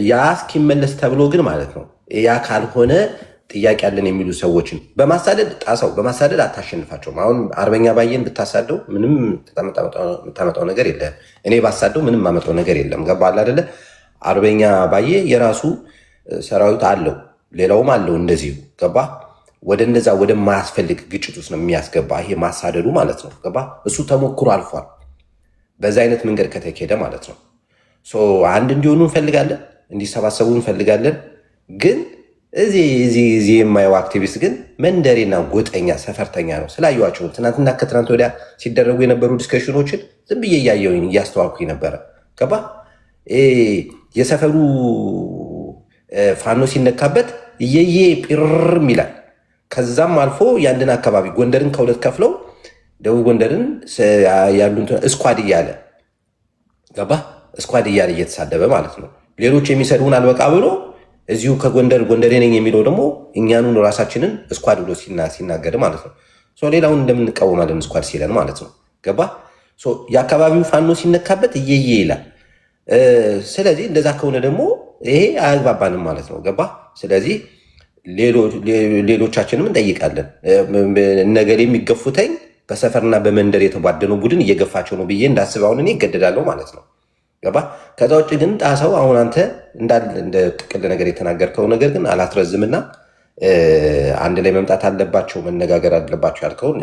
ያ እስኪመለስ ተብሎ ግን ማለት ነው ያ ካልሆነ ጥያቄ ያለን የሚሉ ሰዎችን በማሳደድ ጣሰው በማሳደድ አታሸንፋቸውም። አሁን አርበኛ ባየን ብታሳደው ምንም የምታመጣው ነገር የለም። እኔ ባሳደው ምንም ማመጣው ነገር የለም። ገባህ አይደለ? አርበኛ ባየ የራሱ ሰራዊት አለው፣ ሌላውም አለው እንደዚሁ። ገባህ? ወደ እንደዛ ወደማያስፈልግ ግጭት ውስጥ ነው የሚያስገባ ይሄ ማሳደዱ ማለት ነው። ገባህ? እሱ ተሞክሮ አልፏል። በዛ አይነት መንገድ ከተካሄደ ማለት ነው አንድ እንዲሆኑ እንፈልጋለን፣ እንዲሰባሰቡ እንፈልጋለን። ግን እዚህ የማየው አክቲቪስት ግን መንደሬና ጎጠኛ ሰፈርተኛ ነው። ስላየኋቸው ትናንትና ከትናንት ወዲያ ሲደረጉ የነበሩ ዲስከሽኖችን ዝም ብዬ እያየሁኝ እያስተዋልኩኝ ነበረ። ገባ የሰፈሩ ፋኖ ሲነካበት እየዬ ጲርም ይላል። ከዛም አልፎ የአንድን አካባቢ ጎንደርን ከሁለት ከፍለው ደቡብ ጎንደርን ያሉን እስኳድ እያለ ገባ እስኳድ እያለ እየተሳደበ ማለት ነው። ሌሎች የሚሰድቡን አልበቃ ብሎ እዚሁ ከጎንደር ጎንደሬ ነኝ የሚለው ደግሞ እኛኑን ራሳችንን እስኳድ ብሎ ሲናገር ማለት ነው። ሌላውን እንደምንቃወማለን እስኳድ ሲለን ማለት ነው። ገባ የአካባቢው ፋኖ ሲነካበት እየየ ይላል። ስለዚህ እንደዛ ከሆነ ደግሞ ይሄ አያግባባንም ማለት ነው። ገባ ስለዚህ ሌሎቻችንም እንጠይቃለን። ነገሌ የሚገፉተኝ በሰፈርና በመንደር የተቧደነው ቡድን እየገፋቸው ነው ብዬ እንዳስብ አሁን እኔ ይገደዳለሁ ማለት ነው። ገባ ከዛ ውጭ ግን ጣሰው አሁን አንተ እንደ ጥቅል ነገር የተናገርከው ነገር ግን አላትረዝምና አንድ ላይ መምጣት አለባቸው መነጋገር አለባቸው ያልከውን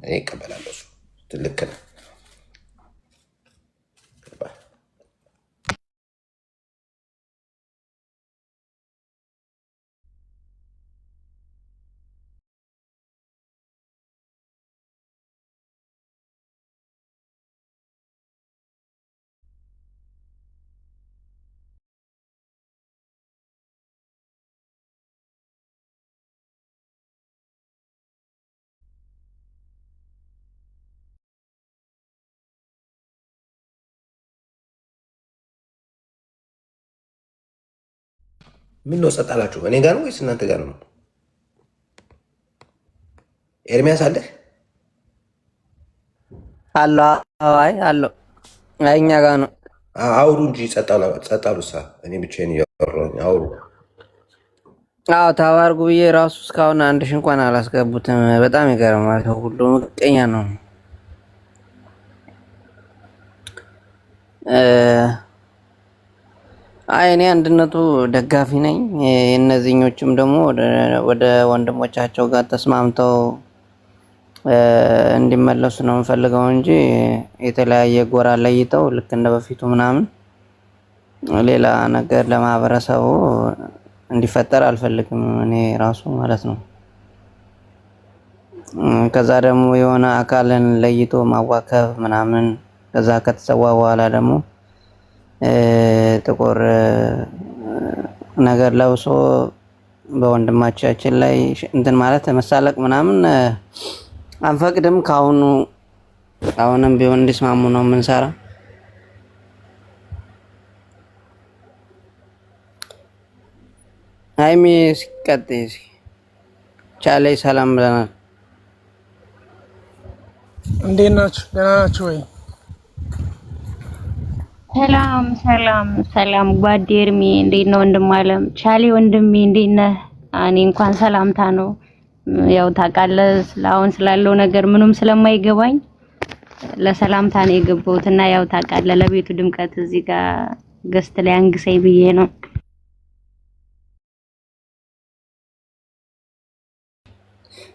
እኔ እቀበላለሁ። እሱ ትልቅ ነው። ምን ነው ጸጥ አላችሁ? እኔ ጋር ነው ወይስ እናንተ ጋር ነው? ኤርሚያስ አለ አሎ አይ አሎ እኛ ጋር ነው። አውሩ እንጂ ጸጥ አሉሳ። እኔ ብቻዬን እያወራሁኝ አውሩ። አዎ ታዋርጉ ብዬ ራሱ እስካሁን አንድ ሺህ እንኳን አላስገቡትም። በጣም ይገርማል። ሁሉ ምቀኛ ነው። አይ እኔ አንድነቱ ደጋፊ ነኝ። እነዚህኞችም ደግሞ ወደ ወንድሞቻቸው ጋር ተስማምተው እንዲመለሱ ነው የምፈልገው እንጂ የተለያየ ጎራ ለይተው ልክ እንደ በፊቱ ምናምን ሌላ ነገር ለማህበረሰቡ እንዲፈጠር አልፈልግም እኔ ራሱ ማለት ነው። ከዛ ደግሞ የሆነ አካልን ለይቶ ማዋከብ ምናምን ከዛ ከተሰዋ በኋላ ደግሞ ጥቁር ነገር ለብሶ በወንድማቻችን ላይ እንትን ማለት መሳለቅ ምናምን አንፈቅድም። ካሁኑ አሁንም ቢሆን እንዲስማሙ ነው የምንሰራ። ሃይሚ ሲቀጥይ ቻሌ ሰላም ብለናል። እንዴት ናችሁ? ደህና ናችሁ ወይ? ሰላም ጓዴ ኤርሚ እንዴት ነው? ወንድም አለም ቻሌ ወንድሜ እንዴት ነህ? እኔ እንኳን ሰላምታ ነው ያው ታውቃለህ፣ አሁን ስላለው ነገር ምንም ስለማይገባኝ ለሰላምታ ነው የገባሁት እና ያው ታውቃለህ ለቤቱ ድምቀት እዚህ ጋር ገስት ላይ አንግሰኝ ብዬ ነው።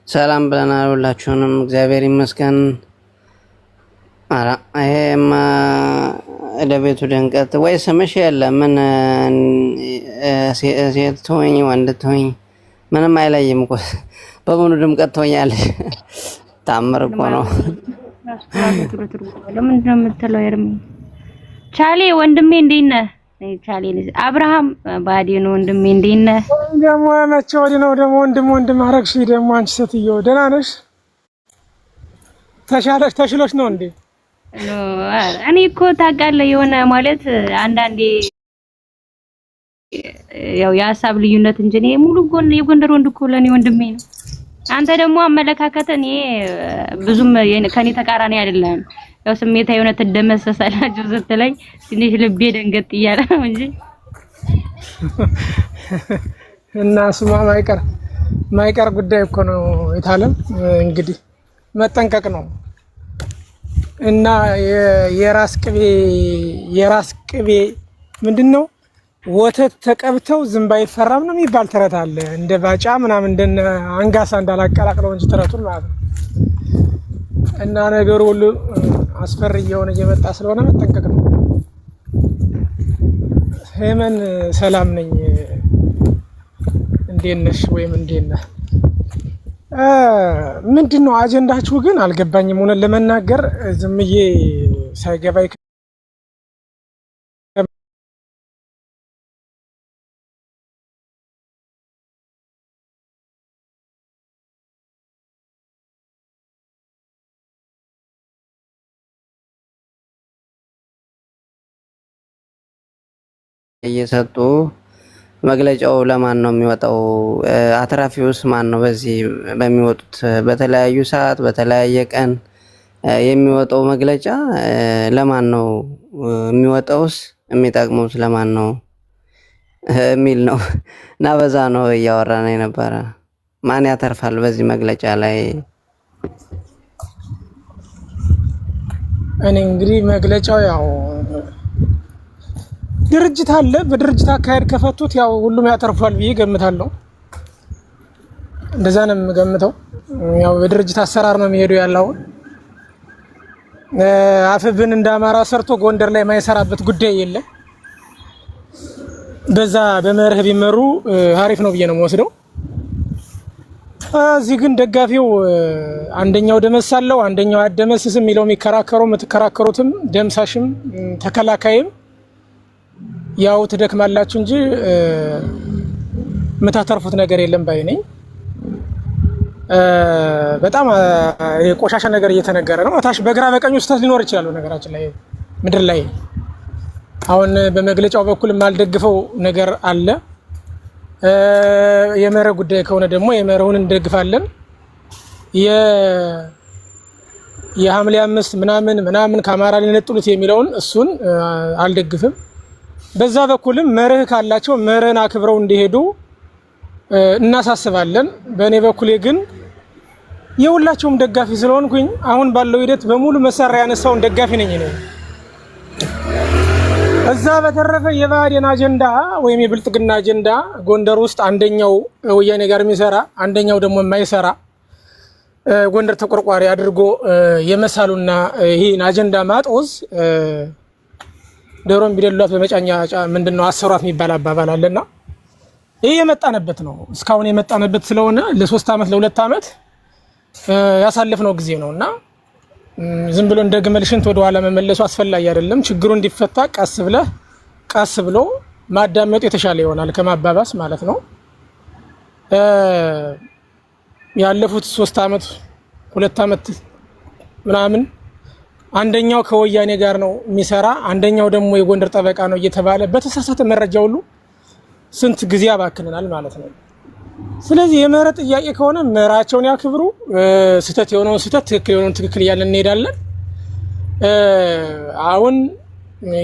ሰላም ብለናል ሁላችሁንም፣ እግዚአብሔር ይመስገን። ይሄማ ለቤቱ ድምቀት ወይ ስምሽ የለ ምን ሴት ትሆኝ ወንድ ትሆኝ ምንም አይለይም እኮ በሙሉ ድምቀት ትሆኛለሽ። ታምር እኮ ነው። ለምንድን ነው የምትለው? ኤርሚ ቻሌ ወንድሜ እንዴት ነህ? ቻሌ አብርሃም ባዲ ነው ወንድሜ እንዴት ነህ? ደግሞ መቼ ወዲህ ነው ደግሞ ወንድም አረግሽ ደግሞ አንቺ ሴትዮ ደህና ነሽ? ተሽሎሽ ነው እንዴ? እኔ እኮ ታውቃለህ የሆነ ማለት አንዳንዴ ያው የሀሳብ ልዩነት እንጂ እኔ ሙሉ የጎንደር ወንድ እኮ ለኔ ወንድሜ ነው። አንተ ደግሞ አመለካከት እኔ ብዙም ከኔ ተቃራኒ አይደለም። ያው ስሜታ የሆነ ትደመሰሳላችሁ ስትለኝ ትንሽ ልቤ ደንገጥ እያለ ነው እንጂ እና ስማ ማይቀር ጉዳይ እኮ ነው የታለም እንግዲህ መጠንቀቅ ነው። እና የራስ ቅቤ ምንድነው ወተት ተቀብተው ዝንብ አይፈራም ነው የሚባል ተረት አለ። እንደ ባጫ ምናምን እንደ አንጋሳ እንዳላቀላቅለው እንጂ ተረቱን ማለት ነው። እና ነገሩ ሁሉ አስፈሪ እየሆነ እየመጣ ስለሆነ መጠንቀቅ ነው። ሄመን ሰላም ነኝ፣ እንዴት ነሽ? ወይም እንዴት ነህ? ምንድነው አጀንዳችሁ ግን አልገባኝም። ሆነ ለመናገር ዝምዬ ሳይገባይ እየሰጡ መግለጫው ለማን ነው የሚወጣው? አትራፊውስ ማን ነው? በዚህ በሚወጡት በተለያዩ ሰዓት በተለያየ ቀን የሚወጣው መግለጫ ለማን ነው የሚወጣውስ? የሚጠቅሙት ለማን ነው የሚል ነው እና በዛ ነው እያወራን የነበረ። ማን ያተርፋል በዚህ መግለጫ ላይ? እኔ እንግዲህ መግለጫው ያው ድርጅት አለ። በድርጅት አካሄድ ከፈቱት ያው ሁሉም ያተርፋል ብዬ ገምታለሁ። እንደዛ ነው የምገምተው። ያው በድርጅት አሰራር ነው የሚሄዱ ያለው። አፍብን እንደ አማራ ሰርቶ ጎንደር ላይ ማይሰራበት ጉዳይ የለም። በዛ በመርህ ቢመሩ አሪፍ ነው ብዬ ነው የምወስደው። እዚህ ግን ደጋፊው አንደኛው ደመሳለው አንደኛው አደመስስም የሚለው የምትከራከሩትም ደምሳሽም ተከላካይም ያው ትደክማላችሁ እንጂ የምታተርፉት ነገር የለም ባይ ነኝ። በጣም የቆሻሻ ነገር እየተነገረ ነው። ታሽ በግራ በቀኝ ውስጥ ሊኖር ይችላል ነገራችን ላይ ምድር ላይ። አሁን በመግለጫው በኩል የማልደግፈው ነገር አለ። የመርህ ጉዳይ ከሆነ ደግሞ የመርሁን እንደግፋለን። የሐምሌ 5 ምናምን ከአማራ ሊነጥሉት የሚለውን እሱን አልደግፍም። በዛ በኩልም መርህ ካላቸው መርህን አክብረው እንዲሄዱ እናሳስባለን። በእኔ በኩል ግን የሁላቸውም ደጋፊ ስለሆንኩኝ አሁን ባለው ሂደት በሙሉ መሳሪያ ያነሳውን ደጋፊ ነኝ እኔ። እዛ በተረፈ የባህዴን አጀንዳ ወይም የብልጽግና አጀንዳ ጎንደር ውስጥ አንደኛው ወያኔ ጋር የሚሰራ አንደኛው ደግሞ የማይሰራ ጎንደር ተቆርቋሪ አድርጎ የመሳሉና ይህን አጀንዳ ማጦዝ ዶሮም ቢደሏት በመጫኛ ምንድነው አሰሯት የሚባል አባባል አለና ይሄ የመጣነበት ነው። እስካሁን የመጣነበት ስለሆነ ለ3 አመት ለ2 አመት ያሳለፍነው ጊዜ ነውና ዝም ብሎ እንደ ግመል ሽንት ወደ ኋላ መመለሱ አስፈላጊ አይደለም። ችግሩ እንዲፈታ ቀስ ብሎ ማዳመጡ የተሻለ ይሆናል ከማባባስ ማለት ነው። ያለፉት 3 አመት 2 አመት ምናምን አንደኛው ከወያኔ ጋር ነው የሚሰራ አንደኛው ደግሞ የጎንደር ጠበቃ ነው እየተባለ በተሳሳተ መረጃ ሁሉ ስንት ጊዜ አባክነናል ማለት ነው። ስለዚህ የምህረት ጥያቄ ከሆነ ምህራቸውን ያክብሩ። ስህተት የሆነውን ስህተት ትክክል የሆነውን ትክክል እያለን እንሄዳለን። አሁን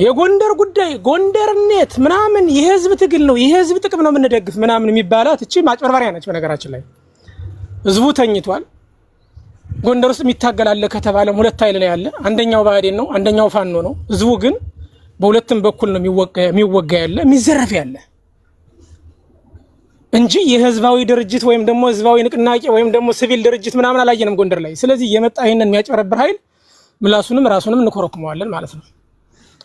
የጎንደር ጉዳይ ጎንደርነት ምናምን የህዝብ ትግል ነው የህዝብ ጥቅም ነው የምንደግፍ ምናምን የሚባላት እቺ ማጭበርበሪያ ነች። በነገራችን ላይ ህዝቡ ተኝቷል። ጎንደር ውስጥ የሚታገላለ ከተባለም ሁለት ኃይል ነው ያለ። አንደኛው ባህዴን ነው፣ አንደኛው ፋኖ ነው። ህዝቡ ግን በሁለቱም በኩል ነው የሚወጋ ያለ የሚዘረፍ ያለ እንጂ የህዝባዊ ድርጅት ወይም ደግሞ ህዝባዊ ንቅናቄ ወይም ደግሞ ሲቪል ድርጅት ምናምን አላየንም ጎንደር ላይ። ስለዚህ የመጣ ይሄንን የሚያጨበረብር ኃይል ምላሱንም ራሱንም እንኮረኩመዋለን ማለት ነው።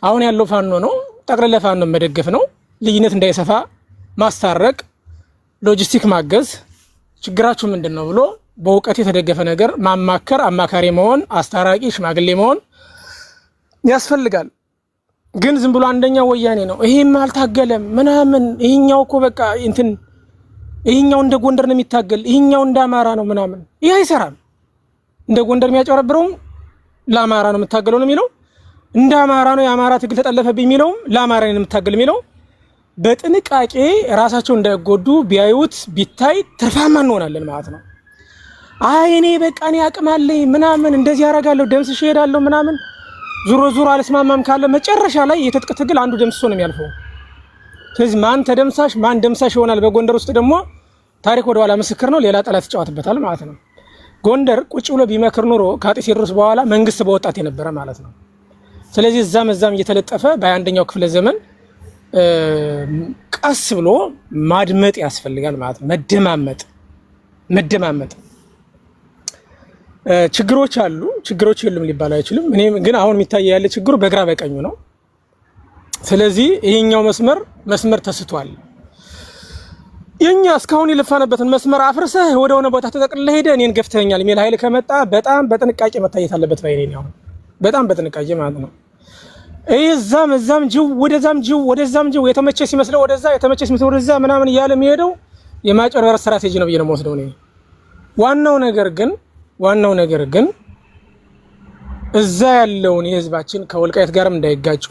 አሁን ያለው ፋኖ ነው፣ ጠቅላላ ፋኖ መደገፍ ነው። ልዩነት እንዳይሰፋ ማስታረቅ፣ ሎጂስቲክ ማገዝ፣ ችግራችሁ ምንድነው ብሎ በእውቀት የተደገፈ ነገር ማማከር፣ አማካሪ መሆን፣ አስታራቂ ሽማግሌ መሆን ያስፈልጋል። ግን ዝም ብሎ አንደኛው ወያኔ ነው ይሄም አልታገለም ምናምን ይሄኛው እኮ በቃ እንትን ይሄኛው እንደ ጎንደር ነው የሚታገል ይሄኛው እንደ አማራ ነው ምናምን ይሄ አይሰራም። እንደ ጎንደር የሚያጨረብረው ለአማራ ነው የምታገለው ነው የሚለው፣ እንደ አማራ ነው የአማራ ትግል ተጠለፈብኝ የሚለው ለአማራ ነው የምታገል የሚለው። በጥንቃቄ ራሳቸው እንዳይጎዱ ቢያዩት ቢታይ ትርፋማ እንሆናለን ማለት ነው። አይ እኔ በቃ እኔ አቅም አለኝ ምናምን እንደዚህ ያደርጋለሁ ደምስሽ እሄዳለሁ ምናምን ዙሮ አልስማማም ካለ መጨረሻ ላይ የትጥቅ ትግል አንዱ ደምስሶ ነው የሚያልፈው። ስለዚህ ማን ተደምሳሽ ማን ደምሳሽ ይሆናል በጎንደር ውስጥ ደግሞ ታሪክ ወደ ኋላ ምስክር ነው። ሌላ ጠላት ይጫወትበታል ማለት ነው። ጎንደር ቁጭ ብሎ ቢመክር ኑሮ ከአጤ ቴዎድሮስ በኋላ መንግስት በወጣት የነበረ ማለት ነው። ስለዚህ እዛም እየተለጠፈ በ21ኛው ክፍለ ዘመን ቀስ ብሎ ማድመጥ ያስፈልጋል ማለት ነው። መደማመጥ ችግሮች አሉ፣ ችግሮች የሉም ሊባል አይችልም። እኔ ግን አሁን የሚታየ ያለ ችግሩ በግራ በቀኙ ነው። ስለዚህ ይሄኛው መስመር ተስቷል። የኛ እስካሁን የለፋነበትን መስመር አፍርሰህ ወደ ሆነ ቦታ ተጠቅልለህ ሄደህ እኔን ገፍተኛል የሚል ኃይል ከመጣ በጣም በጥንቃቄ መታየት አለበት ባይኔ ነው። በጣም በጥንቃቄ ማለት ነው። እዛም ጅው ወደዛም ጅው የተመቸ ሲመስለው ወደዛ የተመቸ ሲመስለው ወደዛ ምናምን እያለ የሚሄደው የማጭበርበር ስትራቴጂ ነው ብዬ ነው የምወስደው እኔ። ዋናው ነገር ግን እዛ ያለውን የህዝባችን ከወልቃይት ጋርም እንዳይጋጩ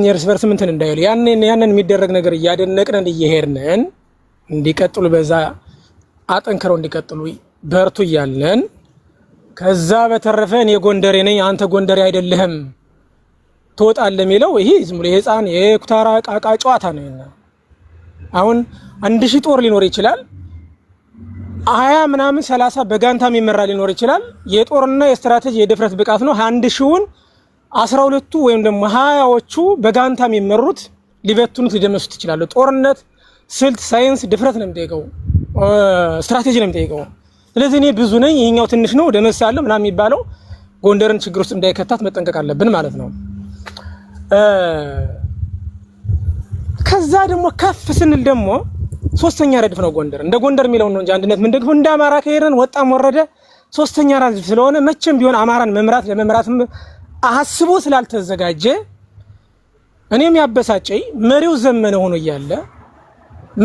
የእርስ በርስ እንትን እንዳይሉ ያንን የሚደረግ ነገር እያደነቅን እየሄድን እንዲቀጥሉ በዛ አጠንክረው እንዲቀጥሉ በርቱ እያለን ከዛ በተረፈ እኔ ጎንደሬ ነኝ አንተ ጎንደሬ አይደለህም ትወጣለህ የሚለው ይሄ ዝም ብሎ የህፃን የኩታራ ቃቃ ጨዋታ ነው። አሁን 1000 ጦር ሊኖር ይችላል 20 ምናምን 30 በጋንታ የሚመራ ሊኖር ይችላል። የጦርና የስትራቴጂ የድፍረት ብቃት ነው። 1000ውን 12ቱ ወይም ደግሞ 20ዎቹ በጋንታ የሚመሩት ሊበትኑት ሊደመሱት ይችላሉ። ጦርነት ስልት፣ ሳይንስ፣ ድፍረት ነው የሚጠይቀው፣ ስትራቴጂ ነው የሚጠይቀው። ስለዚህ እኔ ብዙ ነኝ ይሄኛው ትንሽ ነው ደመሳለሁ ምናምን የሚባለው ጎንደርን ችግር ውስጥ እንዳይከታት መጠንቀቅ አለብን ማለት ነው። ከዛ ደግሞ ከፍ ስንል ደግሞ ሶስተኛ ረድፍ ነው ጎንደር። እንደ ጎንደር የሚለው ነው እንጂ አንድነት ምን ደግሞ እንደ አማራ ከሄደን ወጣም ወረደ ሶስተኛ ረድፍ ስለሆነ መቼም ቢሆን አማራን ለመምራት አስቦ ስላልተዘጋጀ እኔም ያበሳጨኝ መሪው ዘመነ ሆኖ እያለ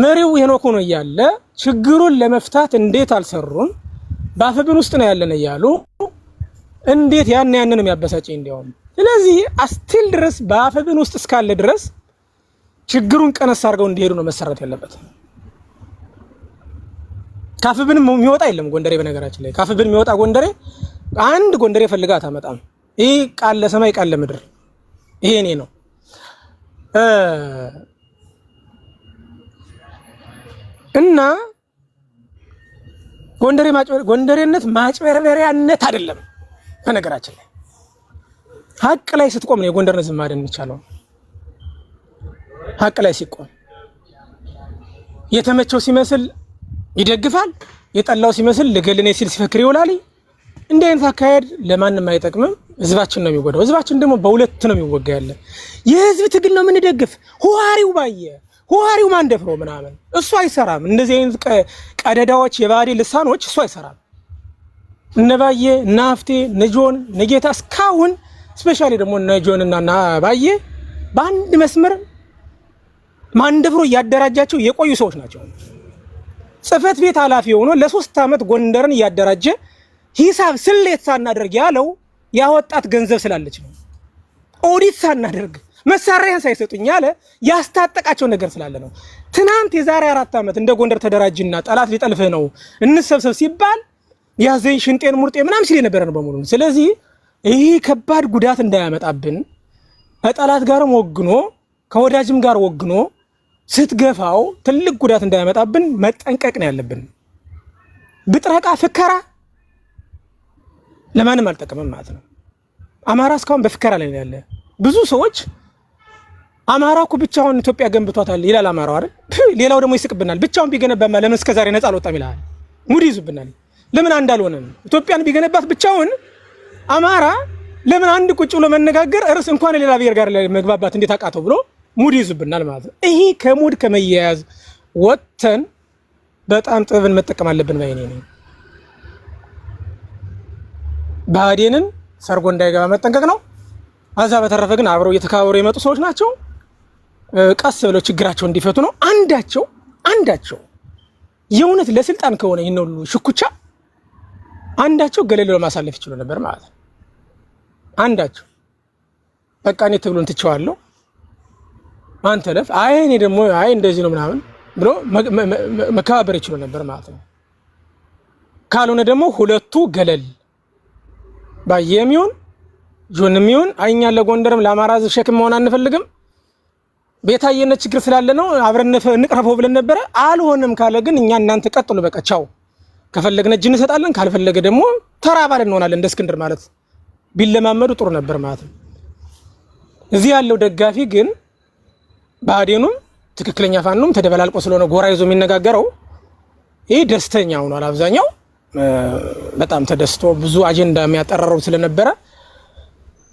መሪው ሄኖክ ሆኖ እያለ ችግሩን ለመፍታት እንዴት አልሰሩም? ባፈብን ውስጥ ነው ያለን እያሉ እንዴት ያን ነው የሚያበሳጨኝ እንዲያውም። ስለዚህ አስቲል ድረስ ባፈብን ውስጥ እስካለ ድረስ ችግሩን ቀነስ አድርገው እንዲሄዱ ነው መሰራት ያለበት። ካፍብን የሚወጣ የለም ጎንደሬ። በነገራችን ላይ ካፍብን የሚወጣ ጎንደሬ አንድ ጎንደሬ ፈልጋ አታመጣም። ይሄ ቃል ለሰማይ ቃል ለምድር ይሄ እኔ ነው። እና ጎንደሬነት ማጭበርበሪያነት አይደለም። በነገራችን ላይ ሀቅ ላይ ስትቆም ነው የጎንደርን ዝም ማደን የሚቻለው። ሀቅ ላይ ሲቆም የተመቸው ሲመስል ይደግፋል፣ የጠላው ሲመስል ለገልኔ ሲል ሲፈክር ይውላል። እንዲህ አይነት አካሄድ ለማንም አይጠቅምም። ህዝባችን ነው የሚጎዳው። ህዝባችን ደግሞ በሁለት ነው የሚወጋ ያለ። የህዝብ ትግል ነው የምንደግፍ። ሁዋሪው ማንደፍሮ ምናምን እሱ አይሰራም። እንደዚህ አይነት ቀደዳዎች የባህሪ ልሳኖች እሱ አይሰራም። እነባየ ናፍቴ ነጆን ነጌታ እስካሁን ስፔሻሊ ደግሞ ነጆንና ናባየ በአንድ መስመር ማንደፍሮ እያደራጃቸው የቆዩ ሰዎች ናቸው። ጽህፈት ቤት ኃላፊ ሆኖ ለ3 ዓመት ጎንደርን እያደራጀ ሂሳብ ስሌት ሳናደርግ ያለው ያወጣት ገንዘብ ስላለች ነው። ኦዲት ሳናደርግ መሳሪያን ሳይሰጡኝ ያለ ያስታጠቃቸው ነገር ስላለ ነው። ትናንት የዛሬ 4 ዓመት እንደ ጎንደር ተደራጅና ጠላት ሊጠልፍህ ነው እንሰብሰብ ሲባል ያዘኝ ሽንጤን ሙርጤ ምናምን ሲል የነበረ ነው በሙሉ። ስለዚህ ይሄ ከባድ ጉዳት እንዳያመጣብን ከጠላት ጋርም ወግኖ ከወዳጅም ጋር ወግኖ ስትገፋው ትልቅ ጉዳት እንዳያመጣብን መጠንቀቅ ነው ያለብን። ብጥረቃ ፍከራ ለማንም አልጠቀመም ማለት ነው። አማራ እስካሁን በፍከራ ላይ ያለ ብዙ ሰዎች አማራ እኮ ብቻውን ኢትዮጵያ ገንብቷታል ይላል አማራው አይደል? ሌላው ደግሞ ይስቅብናል። ብቻውን ቢገነባማ ለምን እስከዛሬ ነፃ አልወጣም ይላል። ሙድ ይዙብናል። ለምን አንድ አልሆነም? ኢትዮጵያን ቢገነባት ብቻውን አማራ ለምን አንድ ቁጭ ብሎ መነጋገር እርስ እንኳን ሌላ ብሔር ጋር መግባባት እንዴት አቃተው ብሎ ሙድ ይዙብናል ማለት ነው። ይሄ ከሙድ ከመያያዝ ወጥተን በጣም ጥበብን መጠቀም አለብን ባይኔ ነኝ። ባዴንን ሰርጎ እንዳይገባ መጠንቀቅ ነው። አዛ በተረፈ ግን አብረው እየተካበሩ የመጡ ሰዎች ናቸው። ቀስ ብለው ችግራቸው እንዲፈቱ ነው። አንዳቸው የእውነት ለስልጣን ከሆነ ይሄን ሁሉ ሽኩቻ አንዳቸው ገለል ማሳለፍ ይችላል ነበር ማለት ነው። አንዳቸው በቃ እኔ ትግሉን ትቼዋለሁ አንተ ለፍ እኔ ደግሞ እንደዚህ ነው ምናምን ብሎ መከባበር ይችላል ነበር ማለት ነው። ካልሆነ ደግሞ ሁለቱ ገለል ባየም ይሁን ጆንም ይሁን እኛ ለጎንደርም ለአማራ ሸክም መሆን አንፈልግም። ቤታየነ ችግር ስላለ ነው አብረን እንቅረፈው ብለን ነበር። አልሆነም ካለ ግን እኛ እናንተ ቀጥሉ በቃ ቻው። ከፈለግነ እጅ እንሰጣለን፣ ካልፈለገ ደግሞ ተራባለን እንሆናለን። እንደ እስክንድር ማለት ቢለማመዱ ጥሩ ነበር ማለት ነው። እዚህ ያለው ደጋፊ ግን ባዴኑም ትክክለኛ ፋኖም ተደበላልቆ ስለሆነ ጎራ ይዞ የሚነጋገረው ይሄ ደስተኛ ሆኗል። አብዛኛው በጣም ተደስቶ ብዙ አጀንዳ የሚያጠራረው ስለነበረ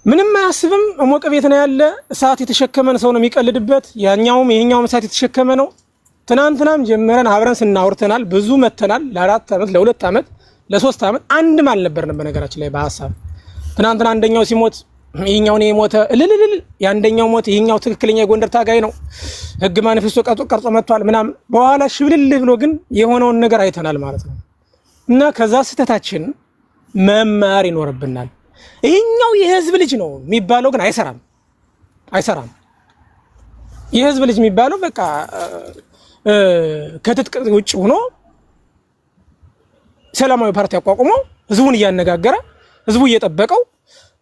ምንም አያስብም። ሞቀ ቤት ነው ያለ። እሳት የተሸከመን ሰው ነው የሚቀልድበት። ያኛውም ይሄኛውም እሳት የተሸከመ ነው። ትናንትናም ጀመረን አብረን ስናወርተናል። ብዙ መተናል። ለ4 ዓመት ለ2 ዓመት ለ3 ዓመት አንድም አልነበርንም። በነገራችን ላይ በሐሳብ ትናንትና አንደኛው ሲሞት ይሄኛው ነው የሞተ እልልል፣ ያንደኛው ሞት ይሄኛው ትክክለኛ የጎንደር ታጋይ ነው ህግ ማኒፌስቶ ቀርጾ መጥቷል ምናምን። በኋላ ሽብልል ብሎ ግን የሆነውን ነገር አይተናል ማለት ነው። እና ከዛ ስህተታችን መማር ይኖርብናል። ይሄኛው የህዝብ ልጅ ነው የሚባለው ግን አይሰራም። የህዝብ ልጅ የሚባለው በቃ ከትጥቅ ውጭ ሆኖ ሰላማዊ ፓርቲ አቋቁሞ ህዝቡን እያነጋገረ ህዝቡ እየጠበቀው